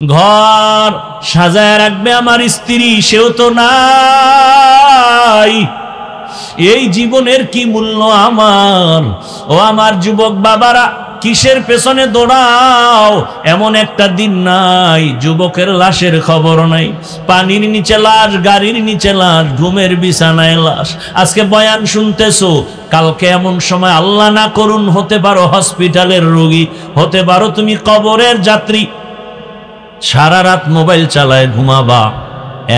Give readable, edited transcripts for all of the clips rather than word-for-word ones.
ঘর সাজায় রাখবে আমার স্ত্রী, সেও তো নাই। এই জীবনের কি মূল্য আমার? ও আমার যুবক বাবারা, কিসের পেছনে দৌড়াও? এমন একটা দিন নাই যুবকের লাশের খবর নাই। পানির নিচে লাশ, গাড়ির নিচে লাশ, ঘুমের বিছানায় লাশ। আজকে বয়ান শুনতেছো, কালকে এমন সময় আল্লাহ না করুন হতে পারো হসপিটালের রোগী, হতে পারো তুমি কবরের যাত্রী। সারা রাত মোবাইল চালায় ঘুমাবা,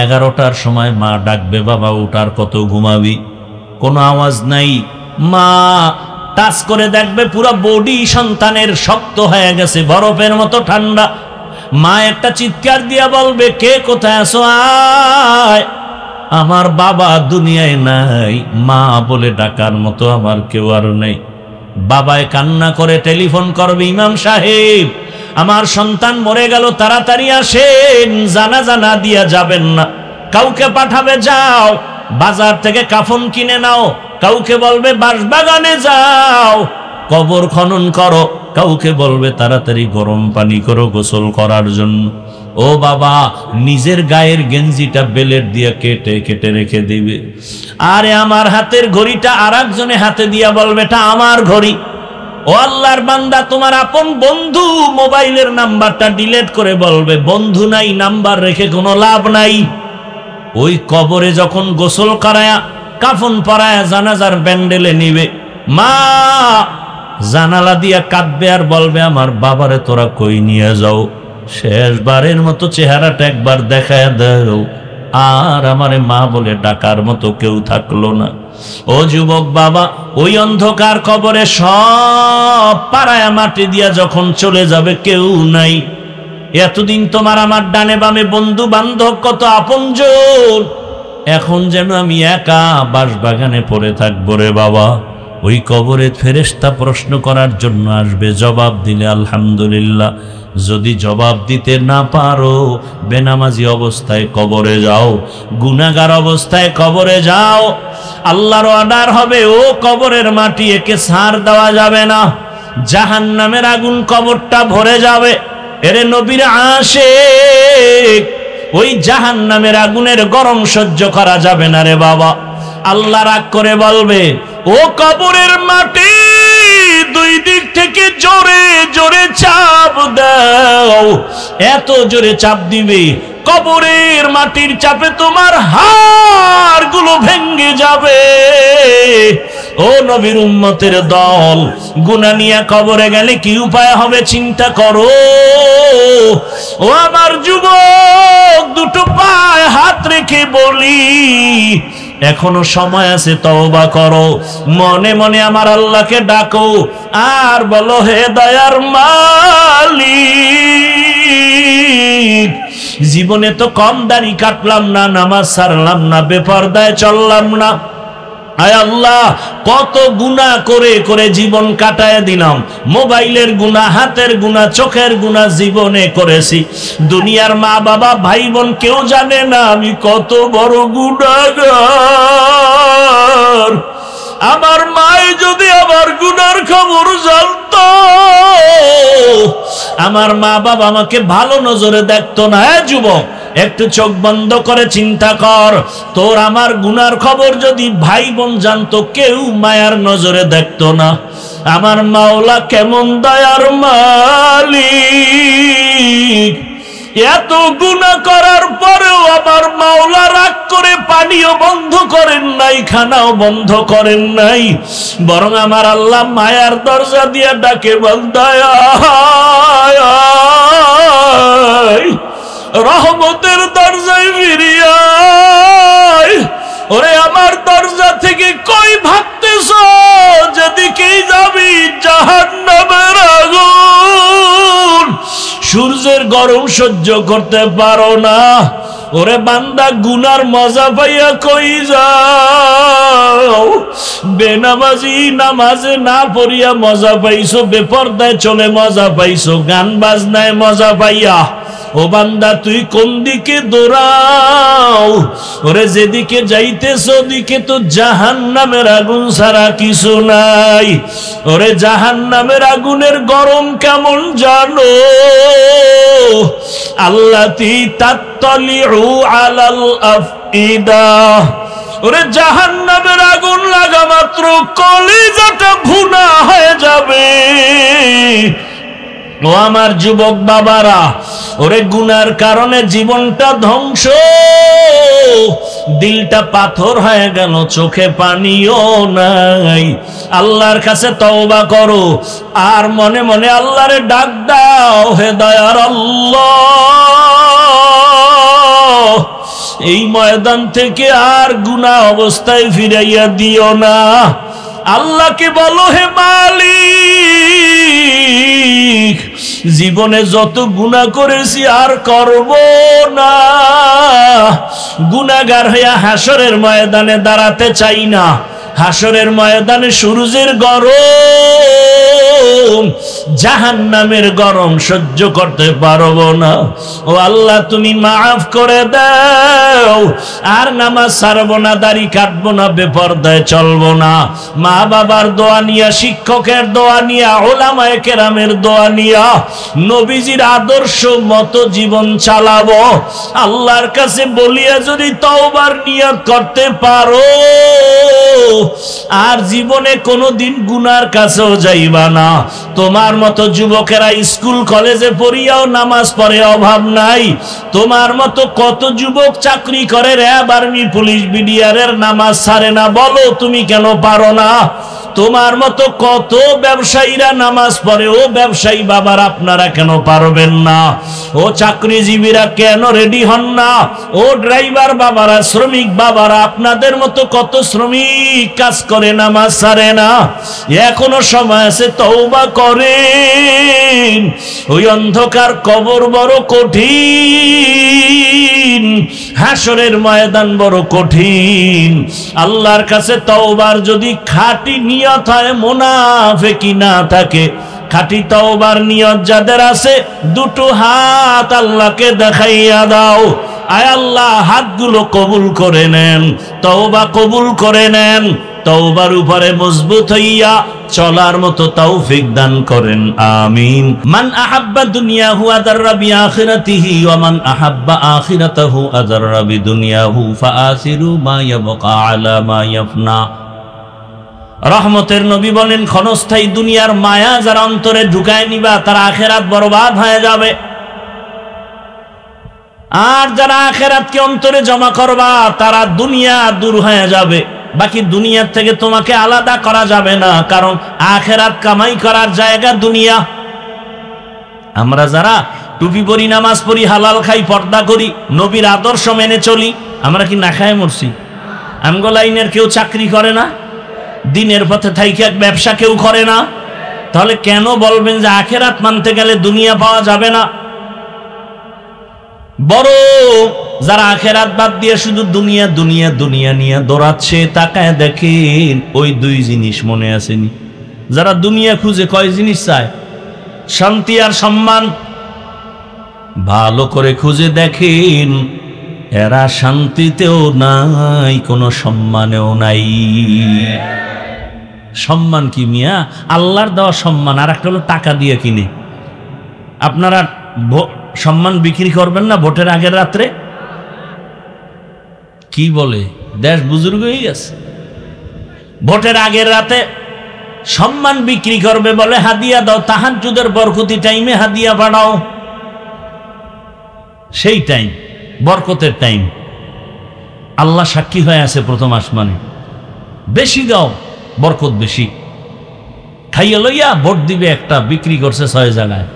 11টার সময় মা ডাকবে, বাবা উঠার কত ঘুমাবি, কোনো আওয়াজ নাই। মা টাচ করে দেখবে পুরো বডি সন্তানের শক্ত হয়ে গেছে, বরফের মতো ঠান্ডা। মা একটা চিৎকার দিয়া বলবে, কে কোথায় আছো, আয়। আমার বাবা দুনিয়ায় নাই, মা বলে ডাকার মতো আমার কেউ আর নেই। বাবায় কান্না করে টেলিফোন করবে, ইমাম সাহেব আমার সন্তান মরে গেল, তাড়াতাড়ি আসেন, জানাজা না দিয়া যাবেন না। কাউকে পাঠাবে, যাও বাজার থেকে কাফন কিনে নাও। কাউকে বলবে বাঁশবাগানে যাও, কবর খনন করো। কাউকে বলবে তাড়াতাড়ি গরম পানি করো গোসল করার জন্য। ও বাবা, নিজের গায়ের গেঞ্জিটা বেলেট দিয়ে কেটে কেটে রেখে দিবে। আরে আমার হাতের ঘড়িটা আর একজনে হাতে দিয়া বলবে, এটা আমার ঘড়ি। ও আল্লাহর বান্দা, তোমার আপন বন্ধু মোবাইলের নাম্বারটা ডিলিট করে বলবে, বন্ধু নাই, নাম্বার রেখে কোনো লাভ নাই। ওই কবরে যখন গোসল করায়া কাফন পরায়া জানাজার প্যান্ডেলে নিবে, মা জানালা দিয়া কাঁদবে আর বলবে, আমার বাবারে তোরা কই নিয়ে যাও, শেষবারের মতো চেহারাটা একবার দেখায় দাও। আর আমারে মা বলে ডাকার মতো কেউ থাকলো না। ও যুবক বাবা, ওই অন্ধকার কবরে সব পাড়ায়া মাটি দিয়া যখন চলে যাবে, কেউ নাই। এতদিন তোমার আমার ডানে বামে বন্ধু বান্ধব কত আপনজন, এখন যেন আমি একা বাঁশবাগানে পড়ে থাকবো রে বাবা। ওই কবরে ফেরেশতা প্রশ্ন করার জন্য আসবে, জবাব দিলে আলহামদুলিল্লাহ, যদি জবাব দিতে না পারো বেনামাজি অবস্থায় কবরে যাও, গুনাহগার অবস্থায় কবরে যাও। আল্লাহর অর্ডার হবে, ও কবরের মাটি একে ছাড় দেওয়া যাবে না, জাহান্নামের আগুন কবরটা ভরে যাবে। এরে নবীর আশিক, ওই জাহান্নামের আগুনের গরম সহ্য করা যাবে না রে বাবা। আল্লাহ রাগ করে বলবে, ও কবরের মাটি দুই দিক থেকে জোরে জোরে চাপ দাও। এত জোরে চাপ দিবে, কবরের মাটির চাপে তোমার হাড়গুলো ভেঙে যাবে। ও নবীর উম্মতের দল, গুনাহ নিয়ে কবরে গেলে কি উপায় হবে চিন্তা করো। ও আমার যুবক, দুটো পায়ে হাত রেখে বলি, এখনো সময় আছে, তওবা করো। মনে মনে আমার আল্লাহকে ডাকো আর বলো, হে দয়ার মালিক, জীবনে তো কম দাড়ি কাটলাম না, নামাজ ছাড়লাম না, বেপরদায় চললাম না। আয় আল্লাহ, কত গুনাহ করে করে জীবন কাটায় দিলাম। মোবাইলের গুনাহ, হাতের গুনাহ, চোখের গুনাহ জীবনে করেছি। দুনিয়ার মা বাবা ভাই বোন কেউ জানে না আমি কত বড় গুনাহগার। আমার মায়ে যদি আমার গুনার খবর জানতো, আমার মা বাবা আমাকে ভালো নজরে দেখতো না। হ্যাঁ যুবক, একটু চোখ বন্ধ করে চিন্তা কর, তোর আমার গুনার খবর যদি ভাই বোন জানতো, কেউ মায়ার নজরে দেখতো না। আমার মাওলা কেমন দয়ার মালিক, এত গুনাহ করার পরেও আমার মাওলা রাগ করে পানিও বন্ধ করেন নাই, খানাও বন্ধ করেন নাই, বরং আমার আল্লাহ মায়ার দরজা দিয়ে ডাকে, বান্দায়া রহমতের দরজায় ফিরিয়ে আয়। ওরে আমার দরজা থেকে কই ভাগতেছ, যেদিকেই যাবি জাহান্নামের আগুন। সূর্যের গরম সহ্য করতে পারো না, ওরে বান্দা গুনার মজা পাইয়া কই যাও। বেনামাজি নামাজে না পড়িয়া মজা পাইছো, বেপরদায় চলে মজা পাইছো, গান বাজনায় মজা পাইয়া ও বান্দা তুই কোন দিকে দৌড়াও, ওরে যেদিকে যাইতেছ ওদিকে তো জাহান্নামের আগুন ছাড়া কিছু নাই। ওরে জাহান্নামের আগুনের গরম কেমন জানো? আল্লাতী তাত্তালিউ আলাল আফইদা, ওরে জাহান্নামের আগুন লাগা মাত্র কলিজাটা ভুনা হয়ে যাবে। ও আমার যুবক বাবারা, ওরে গুনার কারণে জীবনটা ধ্বংস, দিলটা পাথর হয়ে গেল, চোখে পানিও নাই। আল্লাহর কাছে তওবা করো আর মনে মনে আল্লাহরে ডাক দাও, হে দয়ার আল্লাহ, এই ময়দান থেকে আর গুনাহ অবস্থায় ফিরাইয়া দিও না। আল্লাহকে বলো, হে মালিক, জীবনে যত গুনাহ করেছি আর করব না। গুনাহগার হইয়া হাসরের ময়দানে দাঁড়াতে চাই না। হাসরের ময়দানে সূর্যের গরম, জাহান্নামের গরম সহ্য করতে পারবো না। ও আল্লাহ, তুমি মাফ করে দাও। আর নামাজ ছাড়বো না, দাড়ি কাটবো না, বেপরদায় চলবো না। মা বাবার দোয়া নিয়া, শিক্ষকের দোয়া নিয়া, ওলামায়ে কেরামের দোয়া নিয়া নবীজির আদর্শ মতো জীবন চালাবো। আল্লাহর কাছে বলিয়া যদি তওবার নিয়ত করতে পারো, আর জীবনে কোনোদিন গুনার কাছেও যাইবা না। তোমার মতো যুবকেরা স্কুল কলেজে পড়িয়াও নামাজ পড়ে, অভাব নাই। তোমার মতো কত যুবক চাকরি করে, র্যাব, আর্মি, পুলিশ, বিডিআরের নামাজ ছাড়ে না। বলো তুমি কেন পারো না? তোমার মতো কত ব্যবসায়ীরা নামাজ পড়ে, ও ব্যবসায়ী বাবার আপনারা কেন পারবেন না? ও চাকরিজীবীরা কেন রেডি হন না? ও ড্রাইভার বাবারা, শ্রমিক বাবারা, আপনাদের মতো কত শ্রমিক কাজ করে, নামাজ ছাড়ে না। এখনো সময় আছে, তওবা করেন। ওই অন্ধকার কবর বড় কঠিন, হাসরের ময়দান বড় কঠিন। আল্লাহর কাছে তওবার যদি খাঁটি নিয়ত হয়, মুনাফিকি না থাকে, খাঁটি তওবার নিয়ত যাদের আছে, দুটো হাত আল্লাহকে দেখাইয়া দাও। আয় আল্লাহ, হাতগুলো কবুল করে নেন, তওবা কবুল করে নেন। তওবার উপরে মজবুত হইয়া চলার মতো তৌফিক দান করেন, আমিন। মান আহাব্বা দুনিয়াহু আদাররা বিআখিরাতিহি ওয়া মান আহাব্বা আখিরাতাহু আদাররা বিদুনিয়াহু ফাআসিরু মা ইয়াবকা আলা মা ইয়াফনা। রহমতের নবী বলেন, ক্ষণস্থায়ী দুনিয়ার মায়া যারা অন্তরে ঢুকায় নিবা, তার আখিরাত বরবাদ হয়ে যাবে। আর যারা আখিরাতকে অন্তরে জমা করবা, তারা দুনিয়া দূর হয়ে যাবে। বাকি দুনিয়ার থেকে তোমাকে আলাদা করা যাবে না, কারণ আখিরাত কামাই করার জায়গা দুনিয়া। আমরা যারা টুপি পরি, নামাজ পড়ি, হালাল খাই, পর্দা করি, নবীর আদর্শ মেনে চলি, আমরা কি না খায় মরছি? আমগো লাইনের কেউ চাকরি করে না, দিনের পথে থাইকে ব্যবসা কেউ করে না, তাহলে কেন বলবেন যে আখিরাত মানতে গেলে দুনিয়া পাওয়া যাবে না? বড় যারা আখিরাত বাদ দিয়ে শুধু দুনিয়া দুনিয়া দুনিয়া নিয়ে দৌড়াচ্ছে, তাকায় দেখেন ওই দুই জিনিস মনে আসেনি। যারা দুনিয়া খুঁজে কয় জিনিস চায়? শান্তি আর সম্মান। ভালো করে খুঁজে দেখেন, এরা শান্তিতেও নাই, কোনো সম্মানেও নাই। সম্মান কি মিয়া? আল্লাহর দেওয়া সম্মান, আর একটা হলো টাকা দিয়ে কিনে। আপনারা সম্মান বিক্রি করবেন না ভোটের আগের রাত্রে? কি বলে, দেশ বুজুর্গ হয়ে গেছে। ভোটের আগের রাতে সম্মান বিক্রি করবে বলে, হাদিয়া দাও, তাহাজ্জুদের বরকতি টাইমে হাদিয়া পাঠাও। সেই টাইম বরকতের টাইম, আল্লাহ সাক্ষী হয়ে আছে প্রথম আসমানে। বেশি দাও, বরকত বেশি। খাইয়া লইয়া ভোট দিবে একটা, বিক্রি করছে 6 জায়গায়।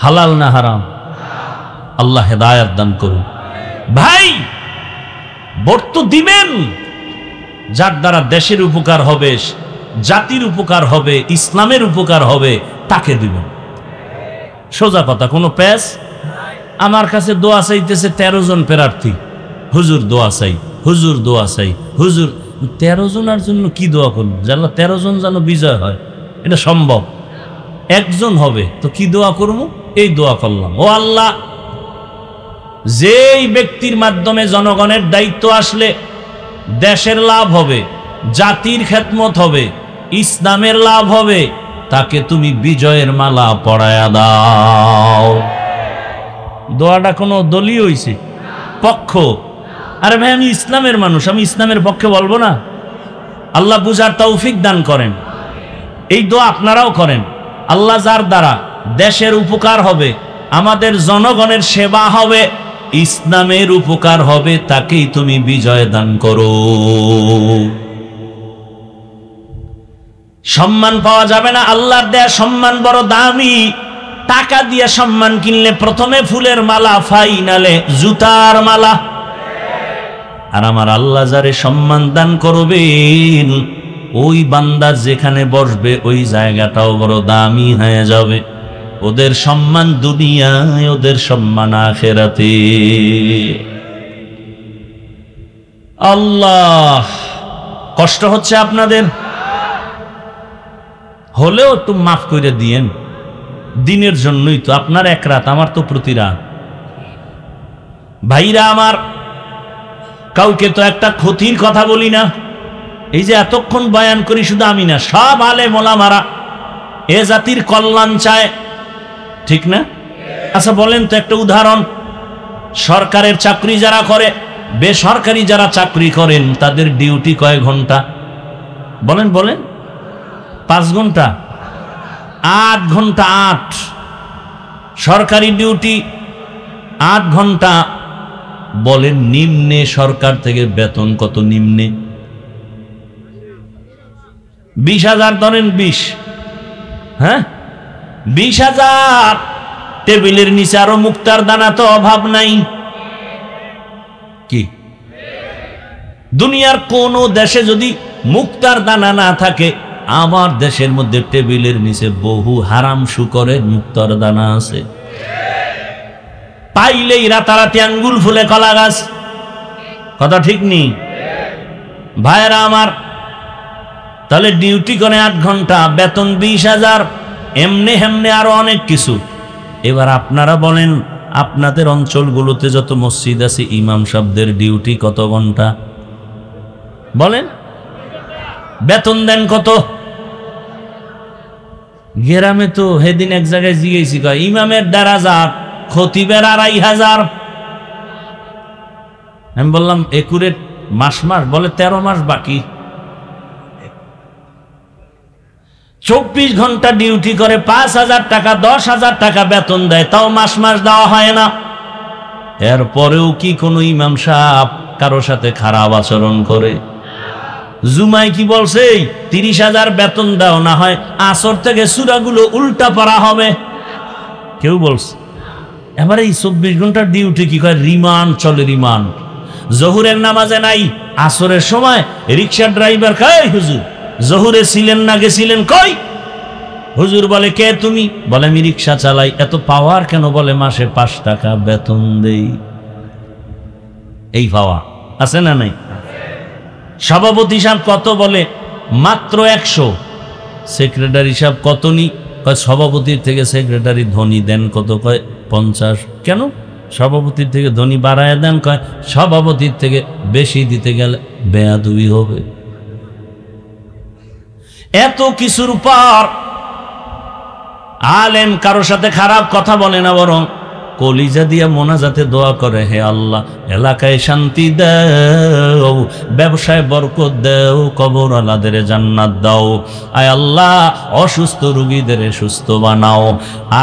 হালাল না হারাম? আল্লাহ হেদায়েত দান করুন। ভাই, ভোট তো দিবেন যার দ্বারা দেশের উপকার হবে, জাতির উপকার হবে, ইসলামের উপকার হবে, তাকে দিবেন। সোজা কথা, কোনো প্যাস। আমার কাছে দোয়া চাইতেছে 13 জন প্রার্থী, হুজুর দোয়া চাই, হুজুর দোয়া চাই, হুজুর। 13 জনের জন্য কি দোয়া করুন? যেন 13 জন যেন বিজয় হয়, এটা সম্ভব। একজন হবে তো কি দোয়া করবো? এই দোয়া করলাম, ও আল্লাহ, যেই ব্যক্তির মাধ্যমে জনগণের দায়িত্ব আসলে দেশের লাভ হবে, জাতির খেদমত হবে, ইসলামের লাভ হবে, তাকে তুমি বিজয়ের মালা পরায়া দাও। দোয়াটা কোনো দলীয় হইছে পক্ষ? আরে ভাই, আমি ইসলামের মানুষ, আমি ইসলামের পক্ষে বলবো না? আল্লাহ বুঝার তৌফিক দান করেন। এই দোয়া আপনারাও করেন। আল্লাহ যার দ্বারা দেশের উপকার হবে, আমাদের জনগণের সেবা হবে, ইসলামের উপকার হবে, তাকেই তুমি বিজয় দান করো। সম্মান পাওয়া যাবে না, আল্লাহর দেয়া সম্মান বড় দামি। টাকা দিয়ে সম্মান কিনলে প্রথমে ফুলের মালা, ফাইনালে জুতার মালা। আর আমার আল্লাহ যারে সম্মান দান করবেন, ওই বান্দা যেখানে বসবে ওই জায়গাটাও বড় দামি হয়ে যাবে। ওদের সম্মান দুনিয়ায়, ওদের সম্মান আখিরাতে। আল্লাহ, কষ্ট হচ্ছে আপনাদের, হলেও একটু মাফ করে দিয়েন। দিনের জন্যই তো, আপনার এক রাত, আমার তো প্রতি রাত। ভাইরা আমার, কাউকে তো একটা ক্ষতির কথা বলি না। এই যে এতক্ষণ বয়ান করি, শুধু আমি না, সব আলেম ওলামারা এ জাতির কল্যাণ চায়, ঠিক না? আচ্ছা বলেন তো একটা উদাহরণ, সরকারের চাকরি যারা করে, বেসরকারি যারা চাকরি করেন, তাদের ডিউটি কয় ঘন্টা? বলেন বলেন। 5 ঘন্টা? 8 ঘন্টা। 8 সরকারি ডিউটি, 8 ঘন্টা। বলেন নিম্নে সরকার থেকে বেতন কত? নিম্নে 20,000 ধরেন, 20, হ্যাঁ 20,000। টেবিলের নিচে আরো মুক্তার দানা তো অভাব নাই কি? দুনিয়ার কোন দেশে যদি মুক্তার দানা না থাকে, আমার দেশের মধ্যে টেবিলের নিচে বহু হারাম শুকরের মুক্তার দানা আছে। পাইলেই রাতারাতি আঙ্গুল ফুলে কলা গাছ। কথা ঠিক নেই ভাইরা আমার? তাহলে ডিউটি করে 8 ঘন্টা, বেতন 20,000, এমনে হেমনে আরো অনেক কিছু। এবার আপনারা বলেন, আপনাদের অঞ্চলগুলোতে যত মসজিদ আছে, ইমাম সাহেবদের ডিউটি কত ঘন্টা? বলেন, বেতন দেন কত? গ্রামে তো সেদিন এক জায়গায় জিজ্ঞেসি, কয় ইমামের 1,500, খতিবের 2,500। আমি বললাম একুরেট মাস? বলে 13 মাস বাকি। 24 ঘন্টা ডিউটি করে, 5,000 টাকা, 10,000 টাকা বেতন দেয়, তাও মাস দেওয়া হয় না। এরপরেও কি কোনো ইমাম সাহেব কারো সাথে খারাপ আচরণ করে? জুমায় কি বলছে? 30,000 বেতন দাও, না হয় আসর থেকে সূরাগুলো উল্টা পড়া হবে। কেউ বলছে? এবারে এই 24 ঘন্টার ডিউটি কি কয়? রিমান্ড চলে, রিমান্ড। জহুরের নামাজে নাই, আসরের সময় রিক্সা ড্রাইভার কয়, হুজুর জহুরে ছিলেন না, গেছিলেন কই? হুজুর বলে, কে তুমি? বলে, আমি রিক্সা চালাই। এত পাওয়ার কেন? বলে, মাসে 5 টাকা বেতন দেই। এই পাওয়া আছে না নাই? সভাপতি সাহেব কত? বলে মাত্র 100। সেক্রেটারি সাহেব কত নি? কয় সভাপতির থেকে সেক্রেটারি ধনী দেন কত? কয় 50। কেন? সভাপতির থেকে ধনী বাড়ায় দেন। কয় সভাপতির থেকে বেশি দিতে গেলে বেয়াদবি হবে। এত কিছুর পর আলেম কারো সাথে খারাপ কথা বলে না, বরং কলিজা দিয়া মোনাজাতে দোয়া করে, হে আল্লাহ এলাকায় শান্তি দাও, ব্যবসায় বরকত দাও, কবর আলাদের জান্নাত দাও, আয় আল্লাহ অসুস্থ রোগীদের সুস্থ বানাও।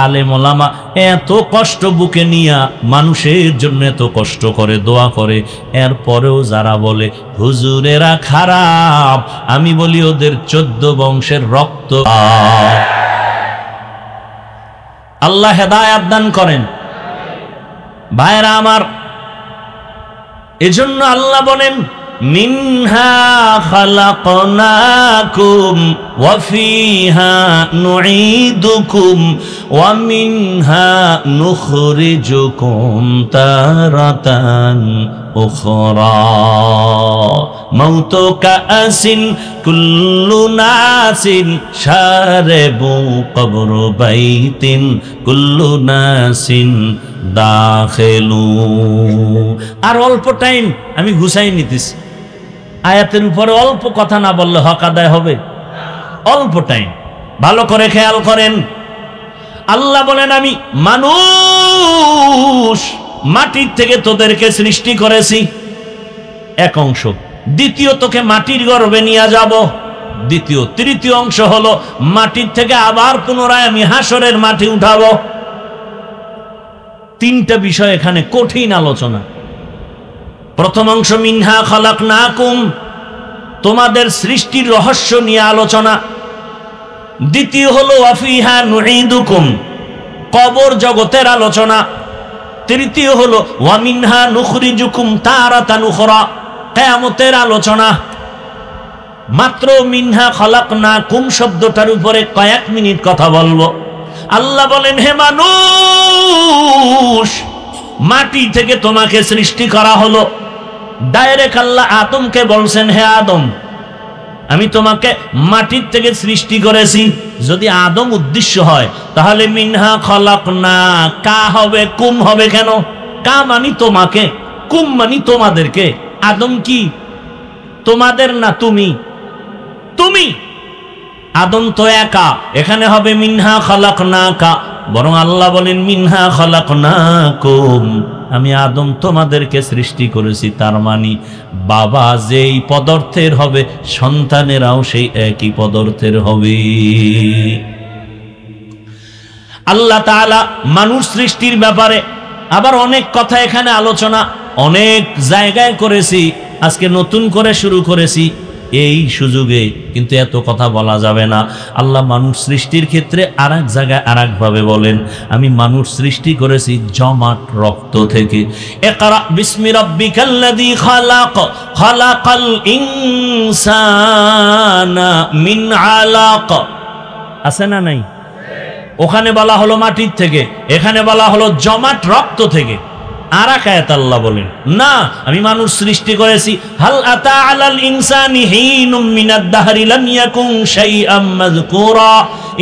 আলেম ওলামা এত কষ্ট বুকে নিয়া মানুষের জন্য এত কষ্ট করে দোয়া করে, এরপরেও যারা বলে হুজুরেরা খারাপ, আমি বলি ওদের 14 বংশের রক্ত। আল্লাহ হেদায়েত দান করেন। ভাইরা আমার, এজন্য আল্লাহ বলেন, মিনহা খালাকনাকুম ওয়া ফিহা নুঈদুকুম ওয়া মিনহা নুখরিজুকুম তারাতান উখরা মাউতু কাসিন কুল্লু নাসিন শারিবু কবরু বাইতিন কুল্লু নাসিন দাখিলু। আর অল্প টাইম আমি ঘুষাই নিতেছি, আয়াতের উপরে অল্প কথা না বললে হক আদায় হবে? অল্প টাইম, ভালো করে খেয়াল করেন। আল্লাহ বলেন আমি মানুষ মাটির থেকে তোদেরকে সৃষ্টি করেছি, এক অংশ। দ্বিতীয়, তোকে মাটির গর্ভে নিয়ে যাব, দ্বিতীয়। তৃতীয় অংশ হলো মাটির থেকে আবার পুনরায় আমি হাসরের মাটি উঠাবো। তিনটা বিষয় এখানে কঠিন আলোচনা। প্রথম অংশ মিনহা খালাকনাকুম, তোমাদের সৃষ্টির রহস্য নিয়ে আলোচনা। দ্বিতীয় হলো ওয়াফিহা নুঈদুকুম, কবর জগতের আলোচনা। তৃতীয় হলো ওয়া মিনহা নুখরিজুকুম তারাতান উখরা, কিয়ামতের আলোচনা। মাত্র মিনহা খালাকনাকুম শব্দটার উপরে কয়েক মিনিট কথা বলবো। আল্লাহ বলেন হে মানুষ, মাটি থেকে তোমাকে সৃষ্টি করা হলো। ডাইরেক্ট আল্লাহ আদমকে বলছেন হে আদম, আমি তোমাকে মাটির থেকে সৃষ্টি করেছি। যদি আদম উদ্দেশ্য হয় তাহলে মিনহা খলাকনা কা হবে, কুম হবে কেন? কা মানি তোমাকে, কুম মানি তোমাদেরকে। আদম কি তোমাদের না তুমি? তুমি। আদম তো একা, এখানে হবে মিনহা খলাকনাকা। বরং আল্লাহ বলেন মিনহা খলাকনাকুম, আমি আদম তোমাদেরকে সৃষ্টি করেছি। তার মানে বাবা যেই পদার্থের হবে সন্তানেরাও সেই একই পদার্থের হবে। আল্লাহ তাআলা মানুষ সৃষ্টির ব্যাপারে আবার অনেক কথা এখানে আলোচনা অনেক জায়গায় করেছি, আজকে নতুন করে শুরু করেছি এই সুযোগে, কিন্তু এত কথা বলা যাবে না। আল্লাহ মানুষ সৃষ্টির ক্ষেত্রে আর এক জায়গায় আর একভাবে বলেন, আমি মানুষ সৃষ্টি করেছি জমাট রক্ত থেকে। ইকরা বিসমি রাব্বিকাল্লাযী খালাক, খালাকাল ইনসানা মিন আলাক। আছে না নাই? ওখানে বলা হলো মাটির থেকে, এখানে বলা হলো জমাট রক্ত থেকে। আর এক আয়াত আল্লাহ বলেন না, আমি মানুষ সৃষ্টি করেছি হাল আতা আলাল ইনসানি হিনুম মিনাদ দাহরি লাম ইয়াকুন শাইআম মাযকুরা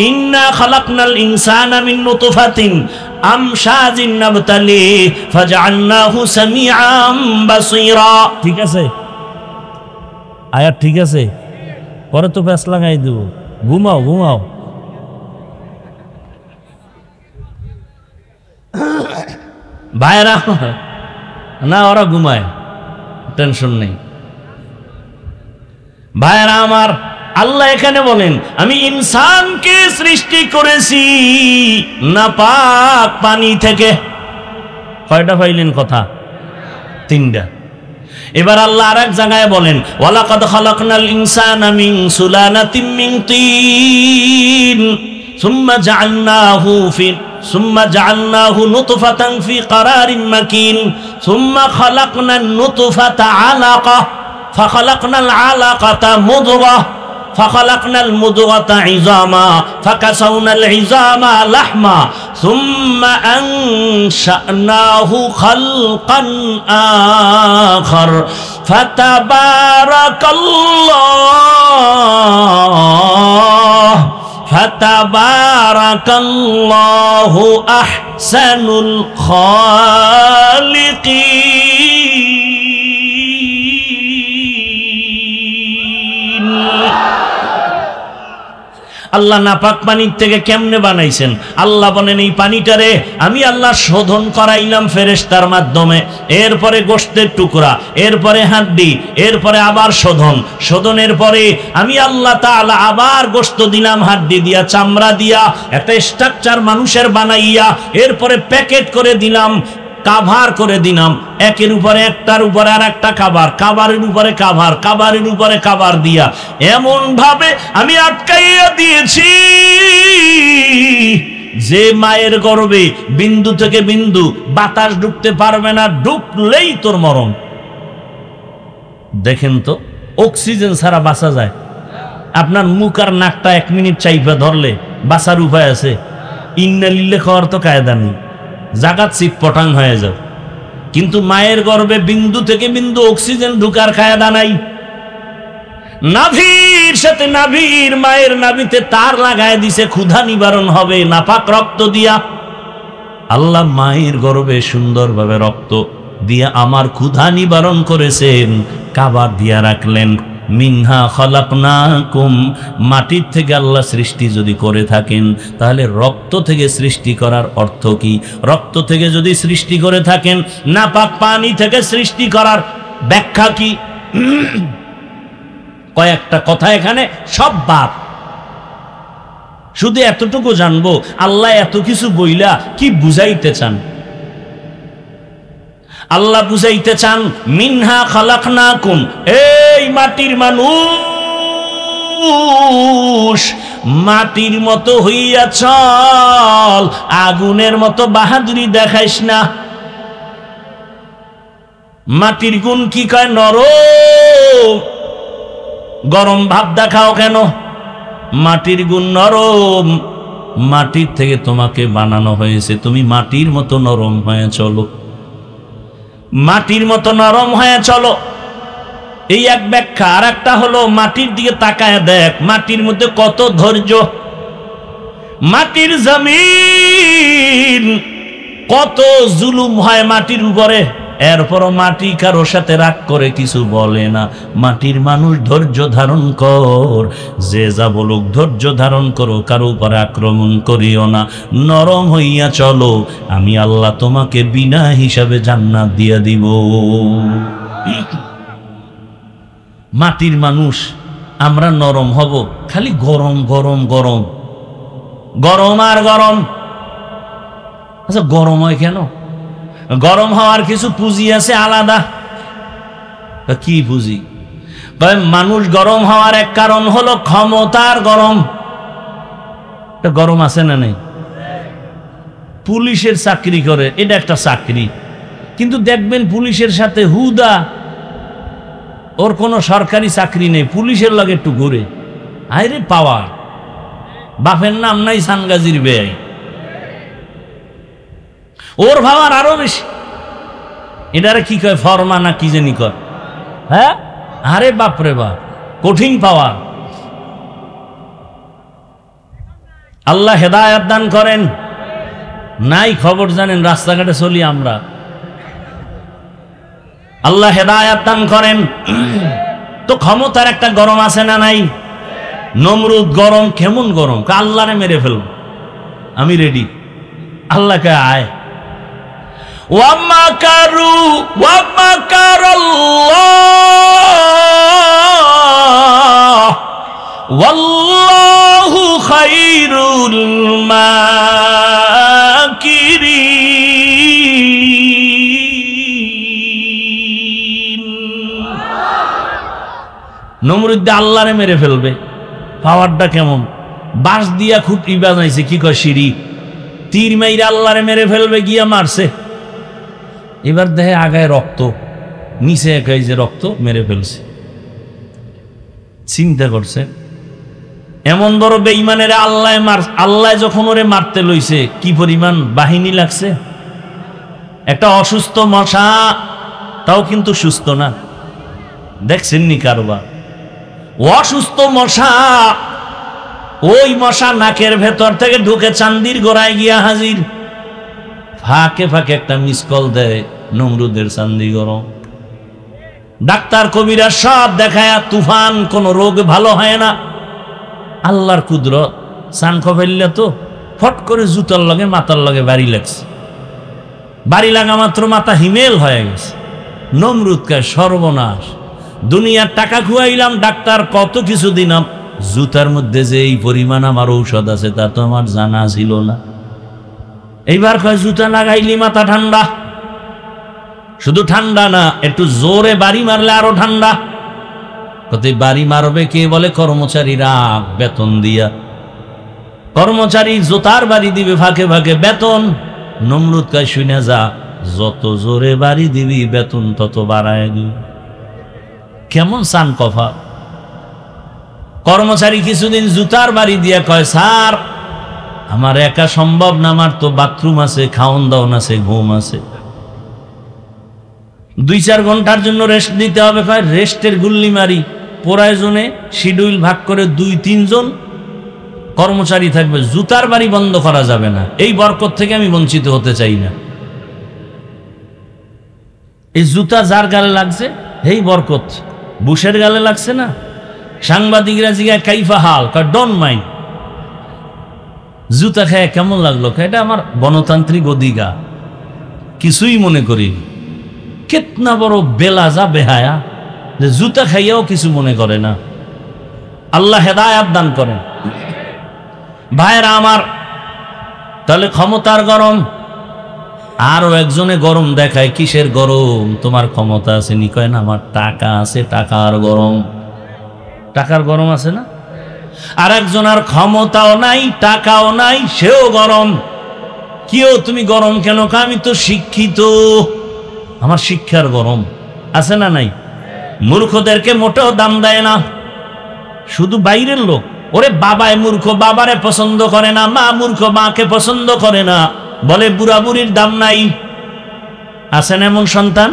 ইন্না খালাকনাল ইনসানা মিন নুতফাতিন আমশাজিন নাবতালি ফাজআলনাহু সামিআম বাসীরা। ঠিক আছে আয়াত? ঠিক আছে, পরে তো ব্যাস লাগাই দেব। ঘুমাও ঘুমাও। ভাইরা না, ওরা ঘুমায়, টেনশন নেই। ভাইরা আমার, আল্লাহ এখানে বলেন আমি ইনসানকে সৃষ্টি করেছি নাপাক পানি থেকে। কয়টা পাইলেন কথা? তিনটা। এবার আল্লাহ আর এক জায়গায় বলেন ওয়ালাকাদ খালাকনাল ইনসানা মিন সুলালাতিন মিন তিন সুম্মা জাআলনাহু নুতফাতান ফি ক্বারারিন মাকিন সুম্মা খালাকনান নুতফাতা আলাকা ফাখালাকনাল আলাকাতা মুদগাহ ফাখালাকনাল মুদগাতা ইযামা ফাকাসাউনাল ইযামা লাহমা সুম্মা আনশানাহু খালকান আখার ফাতাবারাকাল্লাহু আহসানুল খালিকিন। আল্লাহ নাপাক পানির থেকে কেমনে বানাইছেন? আল্লাহ বলেন এই পানিটারে আমি আল্লাহ শোধন করাইলাম ফেরেশতার মাধ্যমে, এরপরে গোশতের টুকরা, এরপরে হাড্ডি, এরপরে আবার শোধনের পরে আমি আল্লাহ তাআলা আবার গোশত দিলাম, হাড্ডি দিয়া, চামড়া দিয়া, একটা স্ট্রাকচার মানুষের বানাইয়া, এরপরে প্যাকেট করে দিলাম, কাভার করে দিলাম, একের উপরে একটার উপরে আর একটা কাভার, কাভারের উপরে কাভার, কাভারের উপরে কাভার দিয়া এমন ভাবে আমি আটকাইয়া দিয়েছি যে মায়ের গর্ভে বিন্দু থেকে বিন্দু বাতাস ঢুকতে পারবে না, ঢুকলেই তোর মরণ। দেখেন তো, অক্সিজেন ছাড়া বাঁচা যায়? আপনার মুখ আর নাকটা 1 মিনিট চাইপা ধরলে বাঁচার উপায় আছে? ইন্নালিল্লাহ খাওয়ার তো কায়দা নেই, জাগাত চিৎপটাং হয়ে যাও। কিন্তু মায়ের গর্ভে বিন্দু থেকে বিন্দু অক্সিজেন ঢুকার কায়দা নাই। নাভির সাথে নাভির মায়ের নাভিতে তার লাগায় দিছে, ক্ষুধা নিবারণ হবে নাপাক রক্ত দিয়া। আল্লাহ মায়ের গর্ভে সুন্দরভাবে রক্ত দিয়া আমার ক্ষুধা নিবারণ করেছেন, কাবার দিয়া রাখলেন। মিনহা খালাকনাকুম, মাটির থেকে আল্লাহ সৃষ্টি যদি করে থাকেন তাহলে রক্ত থেকে সৃষ্টি করার অর্থ কি? রক্ত থেকে যদি সৃষ্টি করে থাকেন, নাপাক পানি থেকে সৃষ্টি করার ব্যাখ্যা কি? কয়েকটা কথা এখানে সব বাদ। শুধু এতটুকু জানবো আল্লাহ এত কিছু বইলা কি বুঝাইতে চান। আল্লাহ বুঝাইতে চান মিনহা খালাকনাকুম, এই মাটির মানুষ মাটির মতো হইয়া চল, আগুনের মতো বাহাদুরি দেখাইস না। মাটির গুণ কি কয়? নরম। গরম ভাব দেখাও কেন? মাটির গুণ নরম, মাটির থেকে তোমাকে বানানো হয়েছে, তুমি মাটির মতো নরম হয়ে চলো, মাটির মতো নরম হয়ে চলো। এই এক ব্যাখ্যা। আর একটা হলো মাটির দিকে তাকায় দেখ, মাটির মধ্যে কত ধৈর্য। মাটির জমিন কত জুলুম হয় মাটির উপরে, এরপরও মাটি কারো সাথে রাগ করে কিছু বলে না। মাটির মানুষ ধৈর্য ধারণ কর, যে যা বলুক ধৈর্য ধারণ করো, কারো উপরে আক্রমণ করিও না, নরম হইয়া চলো, আমি আল্লাহ তোমাকে বিনা হিসাবে জান্নাত দিয়া দিব। মাটির মানুষ আমরা নরম হব, খালি গরম গরম গরম গরম আর গরম। আচ্ছা গরম হয় কেন? গরম হওয়ার কিছু পুঁজি আছে আলাদা। কি পুঁজি? মানুষ গরম হওয়ার এক কারণ হলো ক্ষমতার গরম। গরম আছে না নেই? পুলিশের চাকরি করে, এটা একটা চাকরি, কিন্তু দেখবেন পুলিশের সাথে হুদা ওর কোনো সরকারি চাকরি নেই, পুলিশের লগে একটু ঘুরে, আরে পাওয়ার। বাপের নাম নাই সানগাজির বেয়াই, ওর ভাবার আরো বেশি। এটারে কি কয়? ফরমা না কি জানি কয়। হ্যাঁ, আরে বাপরে বাপ, কঠিন পাওয়ার। আল্লাহ হেদায়েত দান করেন। নাই খবর জানেন, রাস্তাঘাটে চলি আমরা। আল্লাহ হেদায়েত দান করেন। তো ক্ষমতার একটা গরম আছে না নাই? নমরুদ গরম, কেমন গরম? আল্লাহরে মেরে ফেলব, আমি রেডি। আল্লাহকে আয়। ওয়ামাকারু ওয়ামাকারাল্লাহ ওয়াল্লাহু খায়রুল মাকিরিন। নমরুদ আল্লাহরে মেরে ফেলবে। পাওয়ারটা কেমন? বাঁশ দিয়া খুঁটি বানাইছে, কি কয় সিঁড়ি, তীর মাইরা আল্লাহরে মেরে ফেলবে, গিয়া মারছে। এবার দেখে আগায় রক্ত, নিচে একাই যে রক্ত, মেরে ফেলছে। চিন্তা করছে এমন বড় বেঈমানের আল্লাহ যখন ওরে মারতে লইছে, কি পরিমাণ বাহিনী লাগছে। একটা অসুস্থ মশা, তাও কিন্তু সুস্থ না, দেখছেননি কারবার? অসুস্থ মশা, ওই মশা নাকের ভেতর থেকে ঢুকে চান্দির গোড়ায় গিয়া হাজির। ফাঁকে ফাঁকে একটা মিস কল দেয়, নমরুদের চান্দি গরম। ডাক্তার কবিরা সব দেখায় তুফান, কোন রোগ ভালো হয় না। আল্লাহর কুদরত, সানখ ফেললে তো ফট করে জুতার লগে মাথার লগে বাড়ি লাগছে। বাড়ি লাগা মাত্র মাথা হিমেল হয়ে গেছে। নমরুদ কয় সর্বনাশ, দুনিয়ার টাকা খুয়াইলাম, ডাক্তার কত কিছু দিলাম, জুতার মধ্যে যে এই পরিমাণ আমার ঔষধ আছে তা তো আমার জানা ছিল না। এইবার কয় জুতা লাগাইলি মাথা ঠান্ডা। শুধু ঠান্ডা না, একটু জোরে বাড়ি মারলে আরো ঠান্ডা। কত বাড়ি মারবে কে? বলে কর্মচারীরা, বেতন দিয়া। কর্মচারী জোতার বাড়ি দিবে ফাঁকে ফাঁকে, বেতন। নমরুদ কয় শুনে যা, যত জোরে বাড়ি দিবি বেতন তত বাড়ায় দিবি। কেমন সান কফা। কর্মচারী কিছুদিন জুতার বাড়ি দিয়া কয়, স্যার আমার একা সম্ভব না, আমার তো বাথরুম আছে, খাওন দাওন আছে, ঘুম আছে। 2-4 ঘন্টার জন্য রেস্ট দিতে হবে, রেস্টের গুল্লি মারি। প্রয়োজনে শিডিউল ভাগ করে 2-3 জন কর্মচারী থাকবে, জুতার বাড়ি বন্ধ করা যাবে না। এই বরকত থেকে আমি বঞ্চিত হতে চাই না। এই জুতা যার গালে লাগছে এই বরকত, বুশের গালে লাগছে না। সাংবাদিকরা জিজ্ঞাসা কাইফা হাল, ডোন্ট মাইন্ড। জুতা খায় কেমন লাগলো, এটা আমার গণতান্ত্রিক অধিকার, কিছুই মনে করি। কেতনা বড় বেলাজা বেহায়া যে জুতা খাইয়াও কিছু মনে করে না। আল্লাহ হেদায়াত দান করেন। ভাইরা আমার, তাহলে ক্ষমতার গরম। আরো একজনে গরম দেখায়, কিসের গরম? তোমার ক্ষমতা আছে নি? কয় না, আমার টাকা আছে, টাকার গরম। টাকার গরম আছে না? আর একজন আর ক্ষমতাও নাই, টাকাও নাই, সেও গরম। কিও তুমি গরম কেন? আমি তো শিক্ষিত, আমার শিক্ষার গরম। আছে না নাই? মূর্খদেরকে মোটেও দাম দেয় না, শুধু বাইরের লোক। ওরে বাবায় মূর্খ, বাবারে পছন্দ করে না, মা মূর্খ, মাকে পছন্দ করে না, বলে বুড়া বুড়ির দাম নাই। আছেন এমন সন্তান?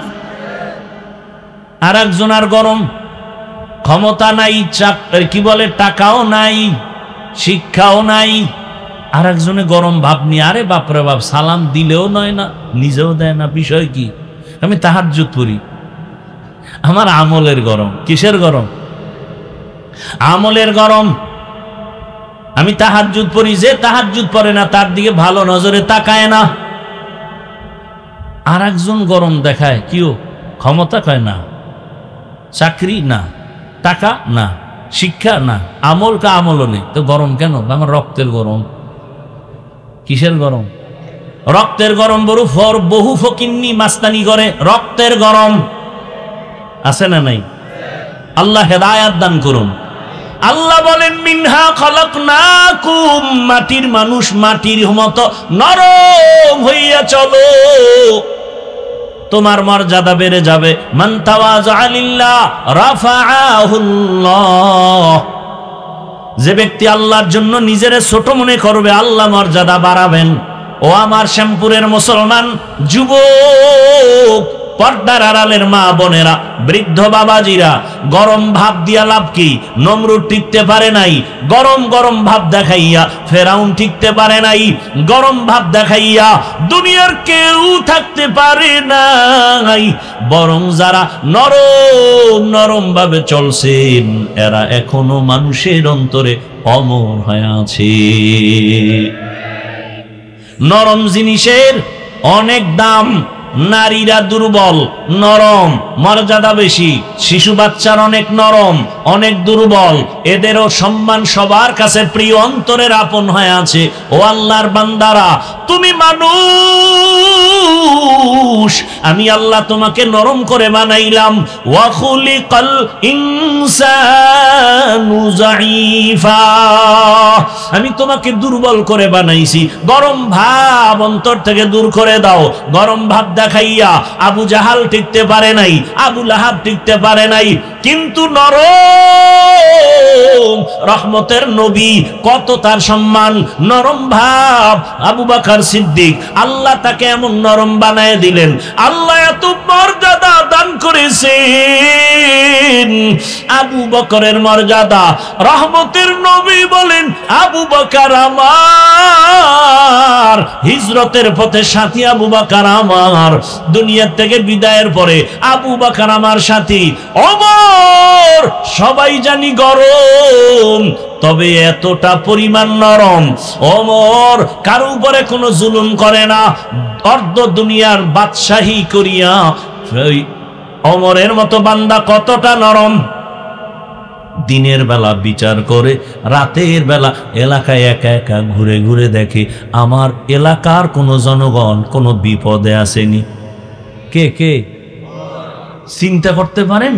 আর একজন আর গরম, ক্ষমতা নাই, কি বলে, টাকাও নাই, শিক্ষাও নাই। আর একজনে গরম ভাব নিয়ে, আরে বাপরে বাপ, সালাম দিলেও নয় না, নিজেও দেয় না। বিষয় কি? আমি তাহাজ্জুদ পড়ি, আমার আমলের গরম। কিসের গরম? আমলের গরম। আমি তাহাজ্জুদ পড়ি, যে তাহাজ্জুদ পড়ে না তার দিকে ভালো নজরে তাকায় না। আর একজন গরম দেখায়, কিও? ক্ষমতা কয় না, চাকরি না, টাকা না, শিক্ষা না, আমল কা আমলও নেই, তো গরম কেন? আমার রক্তের গরম। কিসের গরম? রক্তের গরম। বহু ফকিন্নি মাস্তানি করে, রক্তের গরম। আছে না নাই? আল্লাহ হেদায়াত দান করুন। আল্লাহ বলেন, মিনহা খালাকনাকুম, মাটির মানুষ মাটির মতো নরম হইয়া চলো, তোমার মর্যাদা বেড়ে যাবে। মান তাওয়াযা লিল্লাহ রাফাআহুল্লাহ, যে ব্যক্তি আল্লাহর জন্য নিজেরে ছোট মনে করবে, আল্লাহ মর্যাদা বাড়াবেন। ও আমার শ্যামপুরের মুসলমান যুবক, পর্দার আড়ালের মা বোনেরা, বৃদ্ধ বাবাজিরা, গরম ভাব দিয়া লাভ কি? নমরুদ টিকতে পারে নাই, গরম গরম ভাব দেখাইয়া। ফেরাউন টিকতে পারে নাই, গরম ভাব দেখাইয়া। দুনিয়ার কেউ থাকতে পারে নাই, বরং যারা নরম নরম ভাবে চলছেন, এরা এখনো মানুষের অন্তরে অমর হয়ে আছে। নরম জিনিসের অনেক দাম। নারীরা দুর্বল, নরম, মর্যাদা বেশি। শিশু বাচ্চার অনেক নরম, অনেক দুর্বল, এদেরও সম্মান সবার কাছে প্রিয়, অন্তরের আপন হয়ে আছে। ও আল্লাহর বান্দারা, তুমি মানুষ, আমি আল্লাহ তোমাকে নরম করে বানাইলাম। ওয়া খুলিকাল ইনসানু যায়ীফা, আমি তোমাকে দুর্বল করে বানাইছি। গরম ভাব অন্তর থেকে দূর করে দাও। গরম ভাব দেখাইয়া আবু জাহাল টিকতে পারে নাই, আবু লাহাব টিকতে পারে নাই, কিন্তু নরম রহমতের নবী, কত তার সম্মান। নরম ভাব আবু বকর সিদ্দিক, আল্লাহ তাকে এমন নরম বানায় দিলেন। আল্লাহ এত মর্যাদা দান করেছেন। আবু বকরের মর্যাদা, রহমতের নবী বলেন, আবু বকর আমার, হিজরতের পথে সাথী আবু বকর আমার, দুনিয়া থেকে বিদায়ের পরে আবু বকর আমার সাথী। ওমর সবাই জানি গরম, তবে এতটা পরিমাণ নরম। ওমর কারো উপরে কোনো জুলুম করে না, অর্ধ দুনিয়ার বাদশাহী করিয়া। ওমরের মতো বান্দা কতটা নরম। দিনের বেলা বিচার করে, রাতের বেলা এলাকায় একা একা ঘুরে ঘুরে দেখে আমার এলাকার কোনো জনগণ কোনো বিপদে আসেনি। কে কে চিন্তা করতে পারেন?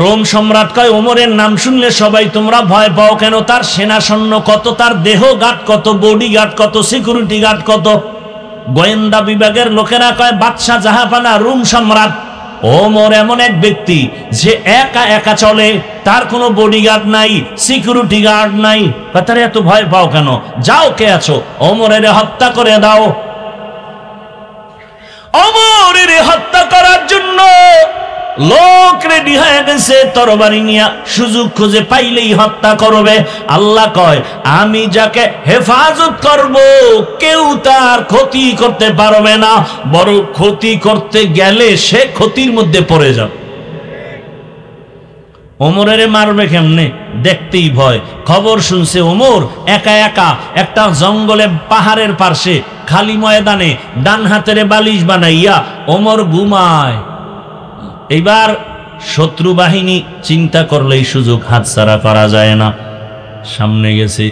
রোম সম্রাট কয়, ওমরের নাম শুনলে সবাই তোমরা ভয় পাও কেন? তার সেনা সৈন্য কত, তার দেহ গার্ড কত, বডি গার্ড কত, সিকিউরিটি গার্ড কত। গোয়েন্দা বিভাগের লোকেরা কয়, বাদশাহ জাহাপানা রোম সম্রাট। ওমর এমন এক ব্যক্তি যে একা একা চলে, তার কোনো বডিগার্ড নাই, সিকিউরিটি গার্ড নাই। তার এত ভয় পাও কেন? যাও, কে আছো? ওমরের হত্যা করে দাও। ওমরের হত্যা করার জন্য লোক রেডি হয়ে গেছে তরবারি নিয়ে, সুযোগ খুঁজে পাইলেই হত্যা করবে। আল্লাহ কয়, আমি যাকে হেফাজত করব কেউ তার ক্ষতি করতে পারবে না, বরং ক্ষতি করতে গেলে সে ক্ষতির মধ্যে পড়ে যাবে। ওমরের মারবে কেমনে দেখতেই ভয়। খবর শুনছে ওমর একা একা একটা জঙ্গলে পাহাড়ের পাশে খালি ময়দানে ডান হাতের বালিশ বানাইয়া ওমর ঘুমায়। এইবার শত্রু বাহিনী চিন্তা করলেই সুযোগ হাতছাড়া করা যায় না। সামনে গেছে,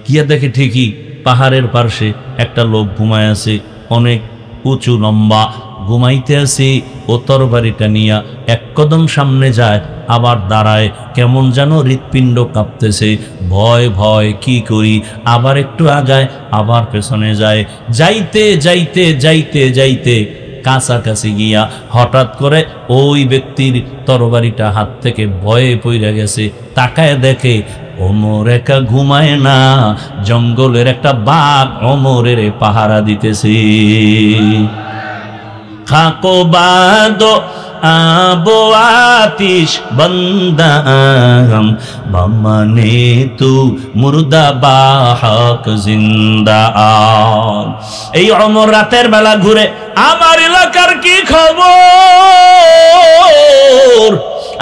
গিয়া দেখে ঠিকই পাহাড়ের পাশে একটা লোক ঘুমায় আছে, অনেক উঁচু লম্বা ঘুমাইতে আছে। ও তরবারিটা নিয়া এক কদম সামনে যায়, আবার দাঁড়ায়, কেমন যেন হৃৎপিণ্ড কাঁপতেছে। ভয় ভয় কি করি, আবার একটু আগায়, আবার পেছনে যায়। যাইতে যাইতে যাইতে যাইতে কাছাকাছি গিয়া হঠাৎ করে ওই ব্যক্তির তরবারিটা হাত থেকে ভয়ে পড়ে গেছে। তাকায় দেখে ওমর একা ঘুমায় না, জঙ্গলের একটা বাঘ ওমরের পাহারা দিতেছে। খাকো বাদো আবো আতিশ বন্দাম বামানে তু মুর্দা বাহক জিন্দা। এই ওমর রাতের বেলা ঘুরে, আমার এলাকার কি খবর,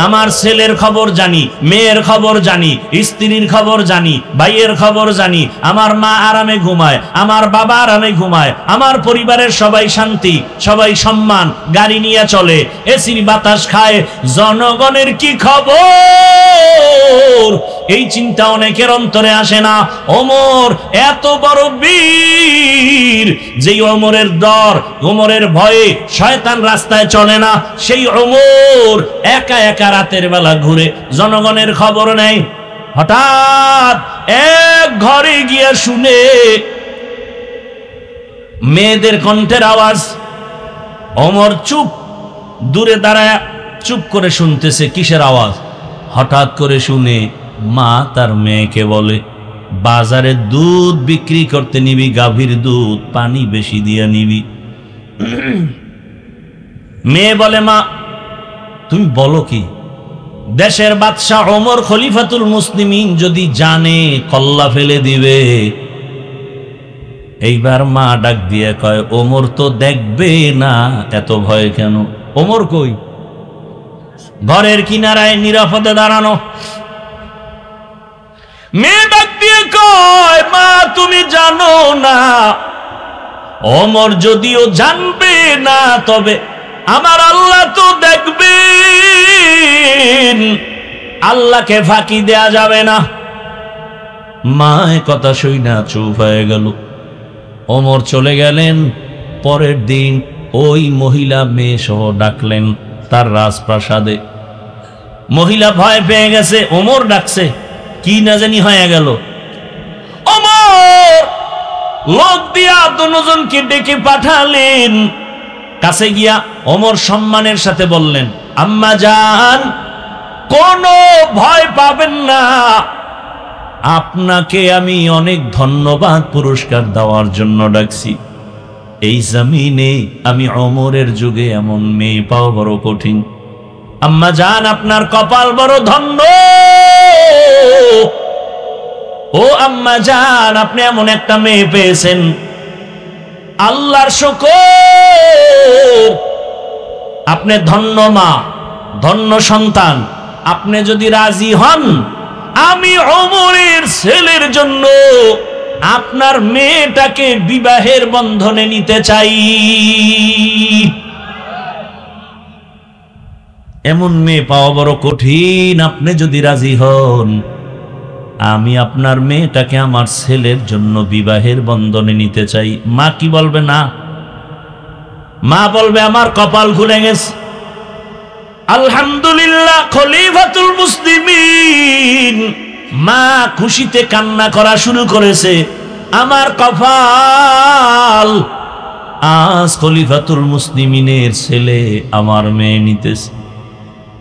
আমার ছেলের খবর জানি, মেয়ের খবর জানি, স্ত্রীর খবর জানি, ভাইয়ের খবর জানি। আমার মা আরামে ঘুমায়, আমার বাবা আরামে ঘুমায়, আমার পরিবারের সবাই শান্তি, সবাই সম্মান, গাড়ি নিয়ে চলে, এসির বাতাস খায়। জনগণের কি খবর, এই চিন্তা অনেকের অন্তরে আসে না। ওমর এত বড় বীর, যেই ওমরের ডর, ওমরের ভয়ে শয়তান রাস্তায় চলে না, সেই ওমর একা একা রাতের বেলা ঘুরে, জনগণের খবর নেই। হঠাৎ এক ঘরে গিয়া শুনে মেয়েদের কণ্ঠের আওয়াজ। ওমর চুপ, দূরে দাঁড়ায় চুপ করে শুনতেছে কিসের আওয়াজ। হঠাৎ করে শুনে মা তার মেয়েকে বলে, বাজারে দুধ বিক্রি করতে নিবি, গাভীর দুধ, পানি বেশি দিয়ে নিবি। মেয়ে বলে, মা তুমি বলো কি, দেশের বাদশাহ ওমর খলিফাতুল মুসলিমিন যদি জানে কল্লা ফেলে দিবে। এইবার মা ডাক দিয়ে কয়, ওমর তো দেখবে না, এত ভয় কেন? ওমর কই? ঘরের কিনারায় নিরাপদে দাঁড়ানো। মেয়ে ডাক দিয়ে কয়, মা তুমি জানো না, ওমর যদিও জানবে না, তবে আমার আল্লাহ তো দেখবেন, আল্লাহকে ফাঁকি দেয়া যাবে না। মা কথা শুই না চুপ হয়ে গেল। ওমর চলে গেলেন। পরের দিন ওই মহিলা মেয়ে সহ ডাকলেন তার রাজপ্রাসাদে। মহিলা ভয় পেয়ে গেছে, ওমর ডাকছে, কি না জানি হয়ে গেল। ওমর লোক দিয়া দুজনকে ডেকে পাঠালেন। কাছে গিয়া ওমর সম্মানের সাথে বললেন, আম্মা জান, কোনো ভয় পাবেন না, আপনাকে আমি অনেক ধন্যবাদ পুরস্কার দেওয়ার জন্য ডাকছি। এই জমিনে আমি ওমরের যুগে এমন মেয়ে পাওয়া বড় কঠিন। আম্মা জান, আপনার কপাল বড় ধন্য। ও আম্মা জান, আপনি এমন একটা মেয়ে পেয়েছেন, আল্লাহর শুকর। আপনি ধন্য মা, ধন্য সন্তান। আপনি যদি রাজি হন, আমি ওমরের ছেলের জন্য আপনার মেয়েটাকে বিবাহের বন্ধনে নিতে চাই। এমন মেয়ে পাওয়া বড় কঠিন। আপনি যদি রাজি হন, আমি আপনার মেয়েটাকে আমার ছেলের জন্য বিবাহের বন্ধনে নিতে চাই। মা কি বলবে? না, মা বলবে আমার কপাল খুলে গেছে। আলহামদুলিল্লাহ, খলিফাতুল মুসলিমিন। মা খুশিতে কান্না করা শুরু করেছে, আমার কপাল, আজ খলিফাতুল মুসলিমিনের ছেলে আমার মেয়ে নিতেছে।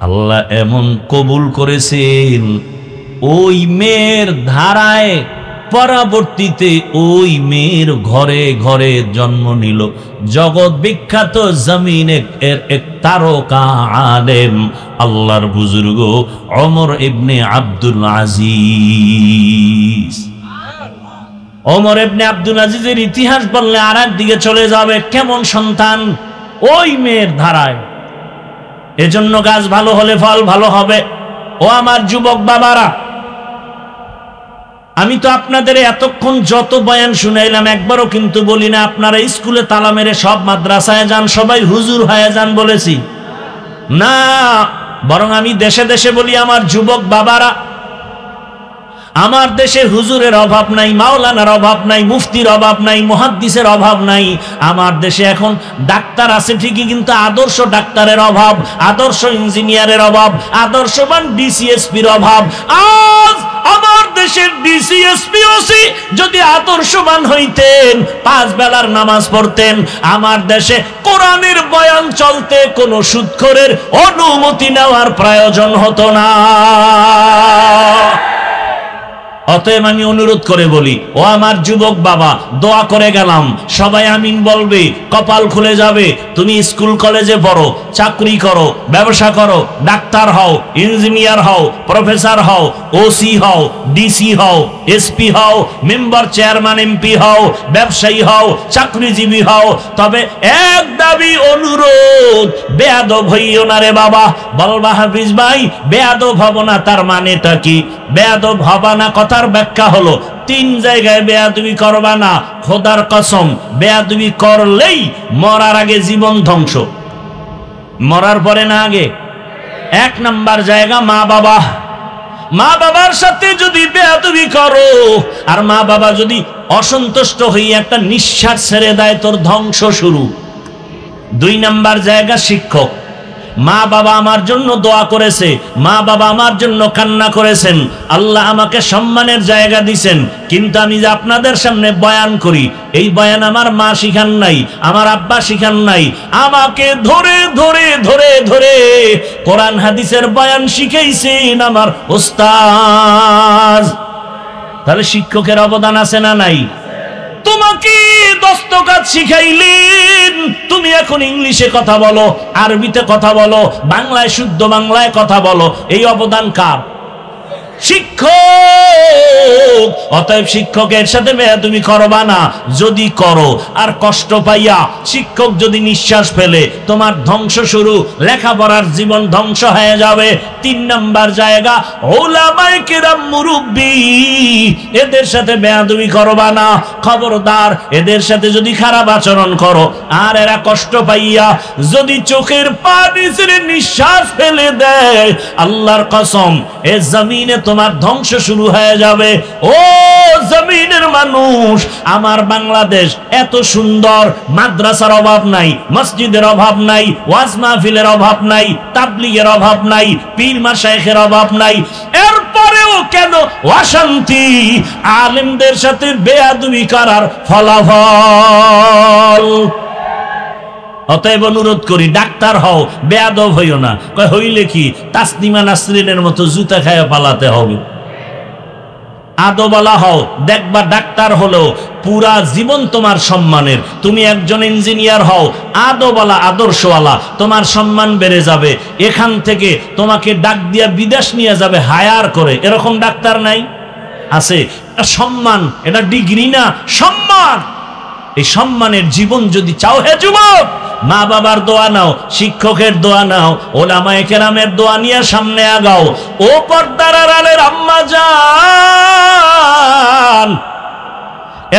আল্লাহ এমন কবুল করেছেন, ওই মেয়ের ধারায় পরবর্তীতে ওই মেয়ের ঘরে ঘরে জন্ম নিল জগৎ বিখ্যাত জমিনে এর এক তারকা আলেম আল্লাহর বুজুর্গ ওমর ইবনে আব্দুল আজিজ। ওমর ইবনে আব্দুল আজিজের ইতিহাস বললে আর একদিকে চলে যাবে। কেমন সন্তান? ওই মেয়ের ধারায়। এজন্য গাছ ভালো হলে ফল ভালো হবে। ও আমার যুবক বাবারা, আমি তো আপনাদের এতক্ষণ যত বয়ান শুনাইলাম একবারও কিন্তু বলি না আপনারা স্কুলে তালা মেরে সব মাদ্রাসায় যান, সবাই হুজুর হয়ে যান বলেছি না, বরং আমি দেশে দেশে বলি আমার যুবক বাবারা, আমার দেশে হুজুরের অভাব নাই, মাওলানার অভাব নাই, মুফতির অভাব নাই, মুহাদ্দিসের অভাব নাই। আমার দেশে এখন ডাক্তার আছে ঠিকই, কিন্তু আদর্শ ডাক্তারের অভাব, আদর্শ ইঞ্জিনিয়ারের অভাব, আদর্শবান ডিসিএসপির অভাব। আজ আমার দেশের ডিসিএসপিওসি যদি আদর্শবান হইতেন, 5 বেলার নামাজ পড়তেন, আমার দেশে কোরআনের বয়ান চলতে কোনো সুদখোরের অনুমতি নেওয়ার প্রয়োজন হতো না। অতএব আমি অনুরোধ করে বলি, ও আমার যুবক বাবা, দোয়া করে গেলাম, সবাই আমিন বলবে, কপাল খুলে যাবে। তুমি স্কুল কলেজে পড়ো, চাকরি করো, ব্যবসা করো, ডাক্তার হও, ইঞ্জিনিয়ার হও, প্রফেসর হও, ওসি হও, ডিসি হও, এসপি হও, মেম্বার চেয়ারম্যান এমপি হও, ব্যবসায়ী হও, চাকরিজীবী হও, তবে এক দাবি অনুরোধ, বেয়াদব হইও না রে বাবা। বলবা হাফিজ ভাই বেয়াদব হব না, তার মানেটা কি? বেয়াদব হবা না কথার ব্যাখ্যা হলো 3 জায়গায় বেয়াদবি করবা না। খোদার কসম, বেয়াদবি করলেই মরার আগে জীবন ধ্বংস, মরার পরে না আগে। 1 নাম্বার জায়গা মা বাবা। মা বাবার সাথে যদি বেয়াদবি করো আর মা বাবা যদি অসন্তুষ্ট হয়ে একটা নিঃশ্বাস ছেড়ে দেয়, তোর ধ্বংস শুরু। 2 নাম্বার জায়গা শিক্ষক। মা বাবা আমার জন্য দোয়া করেছে, মা বাবা আমার জন্য কান্না করেছেন, আল্লাহ আমাকে সম্মানের জায়গা দিয়েছেন, কিন্তু আমি যে আপনাদের সামনে বয়ান করি, এই বয়ান আমার মা শিখান নাই, আমার আব্বা শিখান নাই, আমাকে ধরে ধরে ধরে ধরে কোরআন হাদিসের বয়ান শিখাইছেন আমার ওস্তাদ। তাহলে শিক্ষকের অবদান আছে না নাই? তোমাকে দস্তকাত শিখাইলেন, তুমি এখন ইংলিশে কথা বলো, আরবিতে কথা বলো, বাংলায় শুদ্ধ বাংলায় কথা বলো, এই অবদান কার? শিক্ষক। অতএব শিক্ষকের সাথে বেয়াদবি করবা না। যদি করো আর কষ্ট পাইয়া শিক্ষক যদি নিঃশ্বাস ফেলে, তোমার ধ্বংস শুরু, লেখাপড়ার জীবন ধ্বংস হয়ে যাবে। 3 নাম্বার জায়গা উলামায়ে কেরাম, মুরব্বি, এদের সাথে বেয়াদবি করবা না। খবরদার, এদের সাথে যদি খারাপ আচরণ করো আর এরা কষ্ট পাইয়া যদি চোখের পানি ছেড়ে নিঃশ্বাস ফেলে দেয়, আল্লাহর কসম এ জমিনে তোমার ধ্বংস শুরু হয়ে যাবে। ও জমিনের মানুষ, আমার বাংলাদেশ এত সুন্দর, মাদ্রাসার অভাব নাই, মসজিদের অভাব নাই, ওয়াজ মাহফিলের অভাব নাই, তাবলীগের অভাব নাই, পীর মাশায়েখের অভাব নাই, এরপরেও কেন অশান্তি? আলেমদের সাথে বেয়াদবি করার ফলাফল। অতএব অনুরোধ করি, ডাক্তার হও, বেয়াদব হইও না। কয় হইলে কি? তাসনিমা নাসরিনের মতো জুতা খায়া পালাতে হবে। আদওয়ালা হও, দেখবা ডাক্তার হলেও পুরা জীবন তোমার সম্মানের। তুমি একজন ইঞ্জিনিয়ার হও, আদওয়ালা, আদর্শওয়ালা, তোমার সম্মান বেড়ে যাবে। এখান থেকে তোমাকে ডাক দিয়া বিদেশ নিয়ে যাবে হায়ার করে। এরকম ডাক্তার নাই? আছে। সম্মান, এটা ডিগ্রি না, সম্মান। এই সম্মানের জীবন যদি চাও, হে যুবক, মা বাবার দোয়া নাও, শিক্ষকের দোয়া নাও, ওলামায়ে কেরামের দোয়া নিয়ে সামনে আগাও। ও পর্দার আড়ালের আম্মা জান,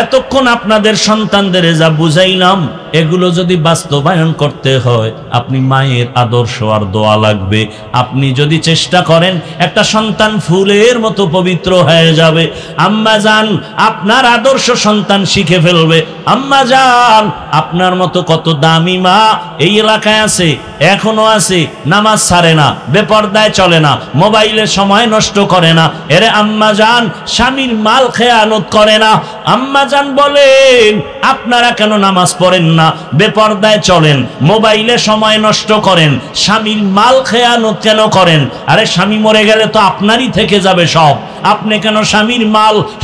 এতক্ষণ আপনাদের সন্তানদের যা বুঝাইলাম, এগুলো যদি বাস্তবায়ন করতে হয়, আপনি মায়ের আদর্শ আর দোয়া লাগবে। আপনি যদি চেষ্টা করেন, একটা সন্তান ফুলের মতো পবিত্র হয়ে যাবে। আম্মা জান, আপনার আদর্শ সন্তান শিখে ফেলবে। আম্মা জান, আপনার মতো কত দামি মা এই এলাকায় আছে, এখনো আছে, নামাজ ছাড়ে না, বেপরদায় চলে না, মোবাইলে সময় নষ্ট করে না। এরে আম্মা জান, স্বামীর মাল খেয়ানত করে না। আম্মা জান বলেন, আপনারা কেন নামাজ পড়েন না? না, বেপরদায় চলেন, মোবাইলে সময় নষ্ট করেন, স্বামীর মাল খেয়ানত কেন করেন? আরে স্বামী মরে গেলে তো আপনারই থেকে যাবে সব, আপনি কেন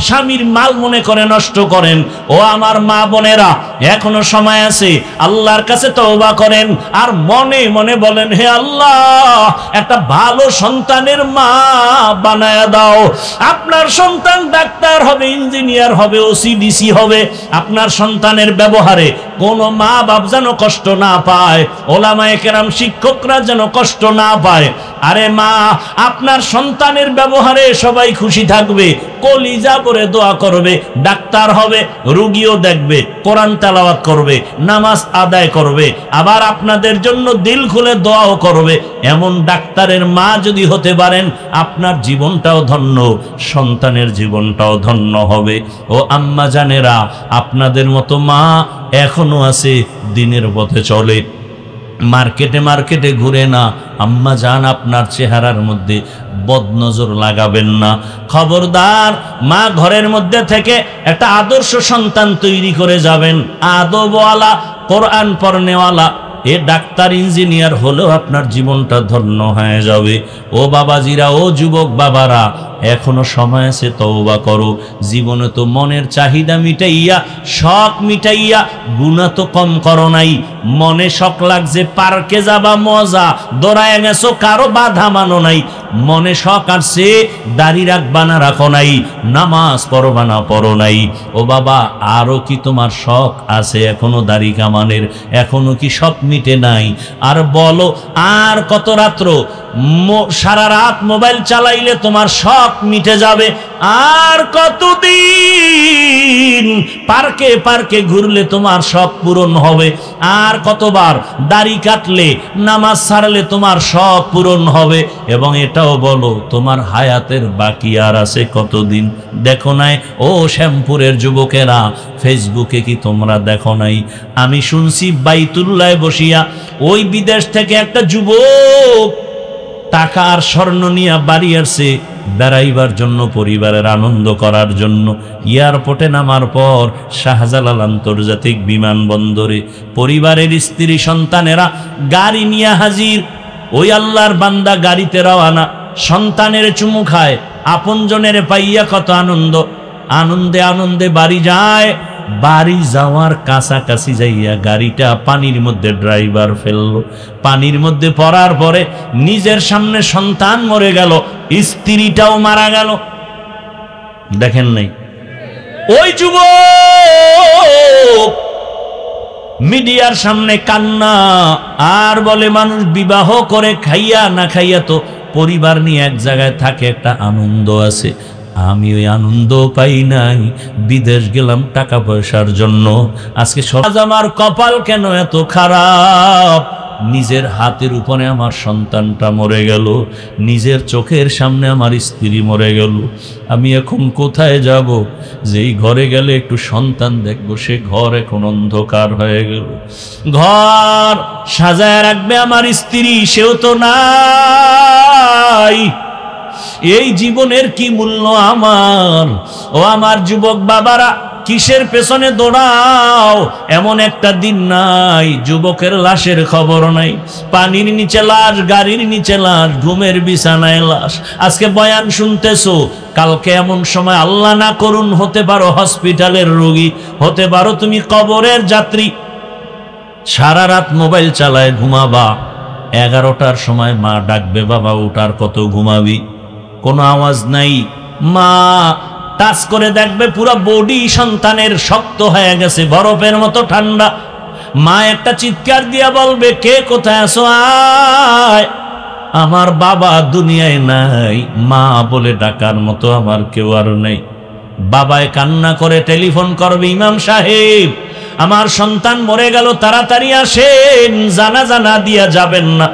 স্বামীর মাল মনে করে নষ্ট করেন? ও আমার মা বোনেরা, এখনো সময় আছে, আল্লাহর কাছে তওবা করেন আর মনে মনে বলেন, হে আল্লাহ, একটা ভালো সন্তানের মা বানায়া দাও। আপনার সন্তান ডাক্তার হবে, ইঞ্জিনিয়ার হবে, ওসিডিসি হবে। আপনার সন্তানের ব্যবহারে কোনো মা বাপ যেন কষ্ট না পায়, ওলামায়ে কেরাম শিক্ষকরা যেন কষ্ট না পায়। আরে মা, আপনার সন্তানের ব্যবহারে সবাই খুশি থাকবে, কলিজা করে দোয়া করবে, ডাক্তার হবে, রোগীও দেখবে, কোরআন তেলাওয়াত করবে, নামাজ আদায় করবে, আবার আপনাদের জন্য দিল খুলে দোয়াও করবে। এমন ডাক্তারের মা যদি হতে পারেন, আপনার জীবনটাও ধন্য, সন্তানের জীবনটাও ধন্য হবে। ও আম্মা জানেরা, আপনাদের মতো মা এখনো আছে, দিনের পথে চলে, মার্কেটে ঘুরে না। আম্মা জান, আপনার চেহারার মধ্যে বদনজর লাগাবেন না, খবরদার। মা ঘরের মধ্যে থেকে একটা আদর্শ সন্তান তৈরি করে যাবেন, আদবওয়ালা, কোরআন পড়নেওয়ালা। এ ডাক্তার ইঞ্জিনিয়ার হলেও আপনার জীবনটা ধন্য হয়ে যাবে। ও বাবাজিরা, ও যুবক বাবারা, এখনো সময় আছে, তওবা করো। জীবনে তো মনের চাহিদা মিটাইয়া, শখ মিটাইয়া, গুনাহ তো কম করো নাই। মনে শখ লাগছে পার্কে যাবা, মজা, দৌড়ায় গেছো, কারো বাধা মানো নাই। মনে শখ আসছে, দাড়ি রাখবা না রাখো নাই, নামাজ পড়বা না পড়ো নাই। ও বাবা, আরো কি তোমার শখ আছে এখনো দাড়ি কামানের? এখনো কি শখ মিটে নাই? আর বলো, আর কত রাত্র সারা রাত মোবাইল চালাইলে তোমার শখ মিটে যাবে? আর কতদিন পার্কে পার্কে ঘুরলে তোমার শখ পূরণ হবে? আর কতবার দাড়ি কাটলে, নামাজ ছাড়লে তোমার শখ পূরণ হবে? এবং এটাও বলো, তোমার হায়াতের বাকি আর আছে কতদিন? দেখো নাই ও শ্যামপুরের যুবকেরা, ফেসবুকে কি তোমরা দেখো নাই? আমি শুনছি বাইতুল্লায় বসিয়া ওই বিদেশ থেকে একটা যুবক টাকা আর স্বর্ণ নিয়ে বাড়ি আসছে বেড়াইবার জন্য, পরিবারের আনন্দ করার জন্য। এয়ারপোর্টে নামার পর শাহজালাল আন্তর্জাতিক বিমানবন্দরে পরিবারের স্ত্রী সন্তানেরা গাড়ি নিয়ে হাজির। ওই আল্লাহর বান্দা গাড়িতে রওয়ানা, সন্তানের চুমু খায়, আপনজনের পাইয়া কত আনন্দ, আনন্দে আনন্দে বাড়ি যায়। বাড়ি যাওয়ার কাছাকাছি যাইয়া গাড়িটা পানির মধ্যে ড্রাইভার ফেললো। পানির মধ্যে পড়ার পরে নিজের সামনে সন্তান মরে গেল, স্ত্রীটাও মারা গেল। দেখেন নাই? ওই যুবক মিডিয়ার সামনে কান্না, আর বলে মানুষ বিবাহ করে খাইয়া না খাইয়া তো পরিবার নিয়ে এক জায়গায় থাকে, একটা আনন্দ আছে। আমি ওই আনন্দ পাই নাই, বিদেশ গেলাম টাকা পয়সার জন্য। আজকে সমাজ, আমার কপাল কেন এত খারাপ? নিজের হাতের উপরে আমার সন্তানটা মরে গেল, নিজের চোখের সামনে আমার স্ত্রী মরে গেল। আমি এখন কোথায় যাব? যেই ঘরে গেলে একটু সন্তান দেখবো, সে ঘর এখন অন্ধকার হয়ে গেল। ঘর সাজায় রাখবে আমার স্ত্রী, সেও তো নাই। এই জীবনের কি মূল্য আমার? ও আমার যুবক বাবারা, কিসের পেছনে দৌড়াও? এমন একটা দিন নাই যুবকের লাশের খবর নাই। পানির নিচে লাশ, গাড়ির নিচে লাশ, ঘুমের বিছানায় লাশ। আজকে বয়ান শুনতেছো, কালকে এমন সময় আল্লাহ না করুন হতে পারো হসপিটালের রোগী, হতে পারো তুমি কবরের যাত্রী। সারা রাত মোবাইল চালায় ঘুমাবা, 11টার সময় মা ডাকবে, বাবা উঠার, কত ঘুমাবি? কোনো আওয়াজ নাই। মা টাচ করে দেখবে পুরো বডি সন্তানের শক্ত হয়ে গেছে, বরফের মতো ঠান্ডা। মা একটা চিৎকার দিয়া বলবে, কে কোথায় আছো? আয়। আমার বাবা দুনিয়ায় নাই, মা বলে ডাকার মতো আমার কেউ আর নেই। বাবায় কান্না করে টেলিফোন করবে, ইমাম সাহেব আমার সন্তান মরে গেল, তাড়াতাড়ি আসেন, জানাজা না দিয়া যাবেন না।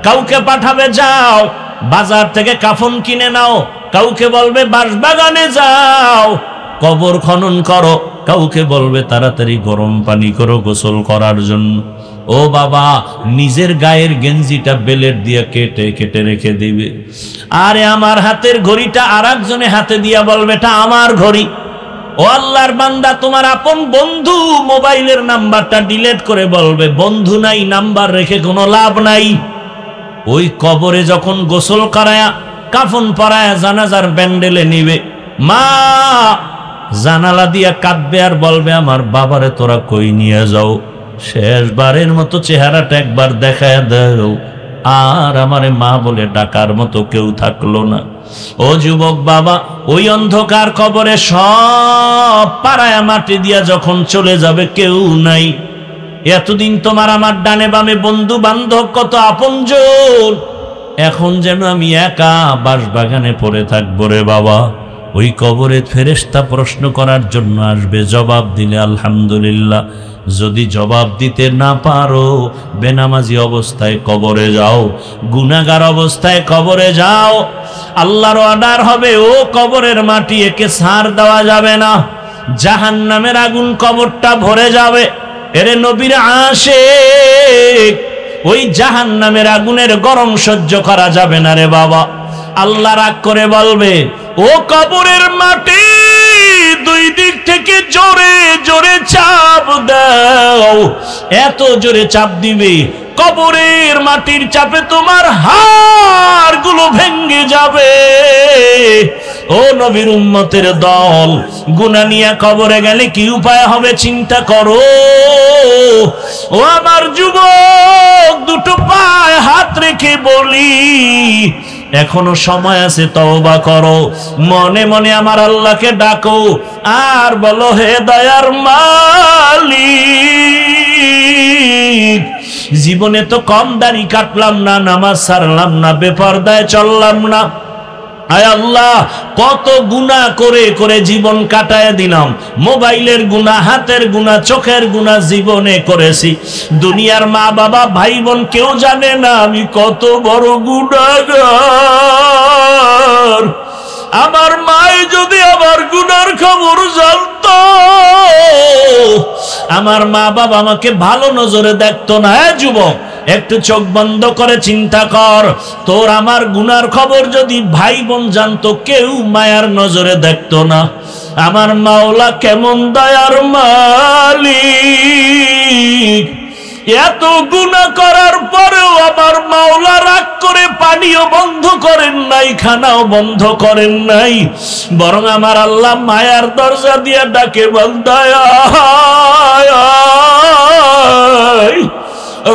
কাউকে পাঠাবে, যাও বাজার থেকে কাফন কিনে নাও। কাউকে বলবে বাঁশবাগানে যাও, কবর খনন করো। কাউকে বলবে তাড়াতাড়ি গরম পানি করো গোসল করার জন্য। ও বাবা, নিজের গায়ের গেঞ্জিটা বেলেট দিয়ে কেটে কেটে রেখে দিবে। আরে আমার হাতের ঘড়িটা আর একজনে হাতে দিয়া বলবে, এটা আমার ঘড়ি। ও আল্লাহর বান্দা, তোমার আপন বন্ধু মোবাইলের নাম্বারটা ডিলিট করে বলবে বন্ধু নাই, নাম্বার রেখে কোনো লাভ নাই। ওই কবরে যখন গোসল করায়া কাফন পরায়া জানাজার প্যান্ডেলে নিবে, মা জানালা দিয়া কাঁদবে আর বলবে আমার বাবারে তোরা কই নিয়ে যাও, শেষবারের মতো চেহারাটা একবার দেখায় দাও। আর আমারে মা বলে ডাকার মতো কেউ থাকলো না। ও যুবক বাবা, ওই অন্ধকার কবরে সব পাড়ায়া মাটি দিয়া যখন চলে যাবে, কেউ নাই। এতদিন তোমার আমার ডানে বামে বন্ধু বান্ধব কত আপনজন, এখন যেন আমি একা বাঁশবাগানে পড়ে থাকবো রে বাবা। ওই কবরে ফেরেশতা প্রশ্ন করার জন্য আসবে, জবাব দিলে আলহামদুলিল্লাহ, যদি জবাব দিতে না পারো বেনামাজি অবস্থায় কবরে যাও, গুনাহগার অবস্থায় কবরে যাও। আল্লাহর অর্ডার হবে, ও কবরের মাটি একে ছাড় দেওয়া যাবে না, জাহান্নামের আগুন কবরটা ভরে যাবে। এরে নবীর আশিক, ওই জাহান্নামের আগুনের গরম সহ্য করা যাবে না রে বাবা। আল্লাহ রাগ করে বলবে, ও কবরের মাটি দুই দিক থেকে জোরে জোরে চাপ দাও। এত জোরে চাপ দিবে, কবরের মাটির চাপে তোমার হাড়গুলো ভেঙে যাবে। ও নবীর উম্মতের দল, গুনাহ নিয়ে কবরে গেলে কি উপায় হবে চিন্তা করো। ও আমার যুবক, দুটো পায়ে হাত রেখে বলি, এখনো সময় আছে, তওবা করো। মনে মনে আমার আল্লাহকে ডাকো আর বলো, হে দয়ার মালিক, জীবনে তো কম দাড়ি কাটলাম না, নামাজ ছাড়লাম না, বেপরদায় চললাম না। আয় আল্লাহ, কত গুনাহ করে করে জীবন কাটায় দিলাম। মোবাইলের গুনাহ, হাতের গুনাহ, চোখের গুনাহ জীবনে করেছি। দুনিয়ার মা বাবা ভাই বোন কেউ জানে না আমি কত বড় গুনাহগার। আমার মায়ে যদি আমার গুনার খবর জানতো, আমার মা বাবা আমাকে ভালো নজরে দেখতো না। হ্যাঁ যুবক, একটু চোখ বন্ধ করে চিন্তা কর, তোর আমার গুনার খবর যদি ভাই বোন জানতো, কেউ মায়ার নজরে দেখতো না। আমার মাওলা কেমন দয়ার মালিক, এত গুনাহ করার পরেও আমার মাওলা রাগ করে পানিও বন্ধ করেন নাই, খানাও বন্ধ করেন নাই, বরং আমার আল্লাহ মায়ার দরজা দিয়ে ডাকে, বান্দায়া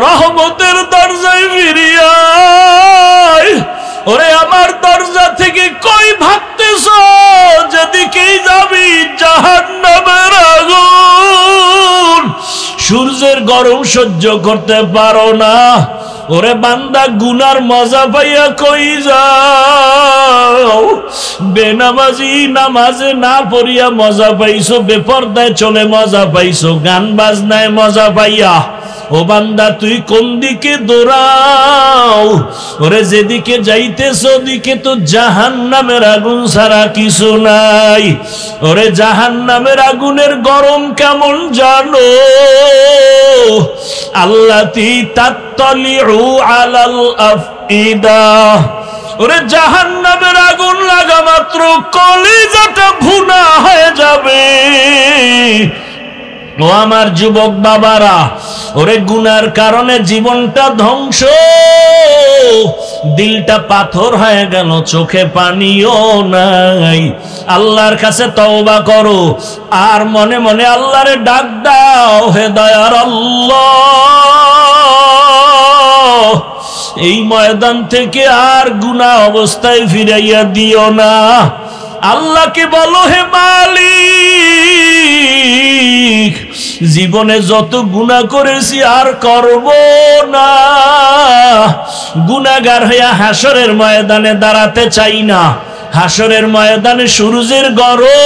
রহমতের দরজায় ফিরিয়ে আয়। ওরে আমার দরজা থেকে কই ভাগতেছ, যেদিকেই যাবি জাহান্নামের আগুন। সূর্যের গরম সহ্য করতে পারো না, ওরে বান্দা গুনার মজা পাইয়া কই যাও। বেনামাজি নামাজে না পড়িয়া মজা পাইছো, বেপরদায় চলে মজা পাইছো, গান বাজনায় মজা পাইয়া। ও বান্দা, তুই কোন দিকে দৌড়াও? ওরে যেদিকে যাইতেছ ওদিকে তো জাহান্নামের আগুন ছাড়া কিছু নাই। ওরে জাহান্নামের আগুনের গরম কেমন জানো? আল্লাতী তাত্তালিউ আলাল আফইদা। ওরে জাহান্নামের আগুন লাগা মাত্র কলিজাটা ভুনা হয়ে যাবে। ও আমার যুবক বাবারা, ওরে গুনার কারণে জীবনটা ধ্বংস, দিলটা পাথর হয়ে গেল, চোখে পানিও নাই। আল্লাহর কাছে তওবা করো আর মনে মনে আল্লাহরে ডাক দাও, হে দয়ার আল্লাহ, এই ময়দান থেকে আর গুনাহ অবস্থায় ফিরাইয়া দিও না। আল্লাহকে বলো, হে মালিক, জীবনে যত গুনাহ করেছি আর করব না। গুনাহগার হইয়া হাসরের ময়দানে দাঁড়াতে চাই না। হাসরের ময়দানে সূর্যের গরম,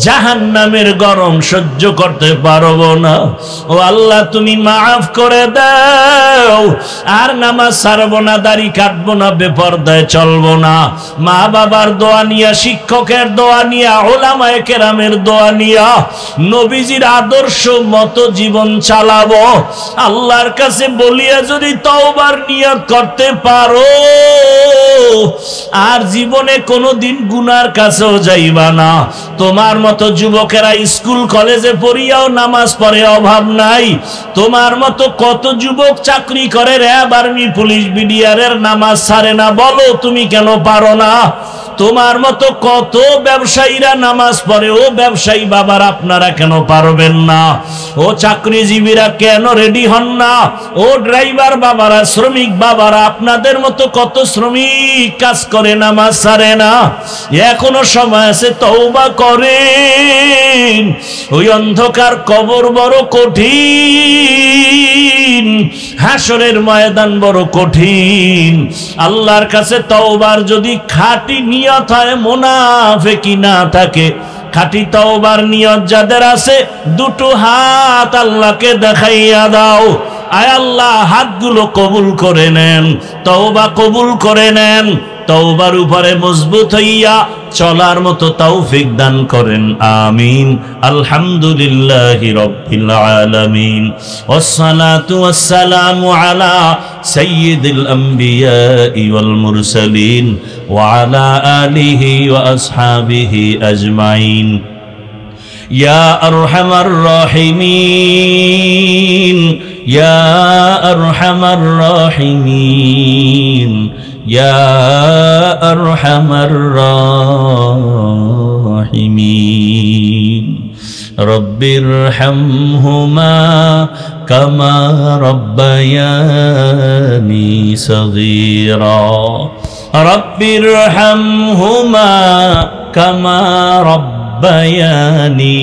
জাহান্নামের গরম সহ্য করতে পারবো না। ও আল্লাহ, তুমি মাফ করে দাও। আর নামাজ ছাড়বো না, দাড়ি কাটবো না, বেপরদায় চলবো না। মা বাবার দোয়া নিয়া, শিক্ষকের দোয়া নিয়া, ওলামায়ে কেরামের দোয়া নিয়া নবীজির আদর্শ মতো জীবন চালাবো। আল্লাহর কাছে বলিয়া যদি তওবার নিয়ত করতে পারো, আর জীবনে কোনোদিন গুনার কাছেও যাইবা না। তোমার মতো যুবকেরা স্কুল কলেজে পড়িয়াও নামাজ পড়ে, অভাব নাই। তোমার মতো কত যুবক চাকরি করে, র্যাব, আর্মি, পুলিশ, বিডিআরের নামাজ ছাড়ে না। বলো তুমি কেন পারো না? তোমার মতো কত ব্যবসায়ীরা নামাজ পড়ে, ও ব্যবসায়ী বাবার আপনারা কেন পারবেন না? ও চাকরিজীবীরা কেন রেডি হন না? ও ড্রাইভার বাবারা, শ্রমিক বাবারা, আপনাদের মতো কত শ্রমিক কাজ করে, নামাজ ছাড়ে না। এখনো সময় আছে, তওবা করেন। ওই অন্ধকার কবর বড় কঠিন, হাসরের ময়দান বড় কঠিন। আল্লাহর কাছে তওবার যদি খাঁটি নিয়ত হয়, মুনাফিকি না থাকে, খাঁটি তওবার নিয়ত যাদের আছে, দুটো হাত আল্লাহকে দেখাইয়া দাও। আয় আল্লাহ, হাতগুলো কবুল করে নেন, তওবা কবুল করে নেন। তওবার উপরে মজবুত হইয়া চলার মতো তৌফিক দান করেন, আমিন। আলহামদুলিল্লাহি রাব্বিল আলামিন, ওয়াসসালাতু ওয়াসসালামু আলা সাইয়্যিদিল আমবিয়াই ওয়াল মুরসালিন ওয়া আলা আলিহি ওয়া আসহাবিহি আজমাইন। ইয়া আরহামার রাহিমিন, ইয়া আরহামার রাহিমিন, ইয়া আরহামার রাহিমিন। রব্বিরহামহুমা কামা রব্বায়ানি সগীরা, রব্বিরহামহুমা কামা রব্বায়ানি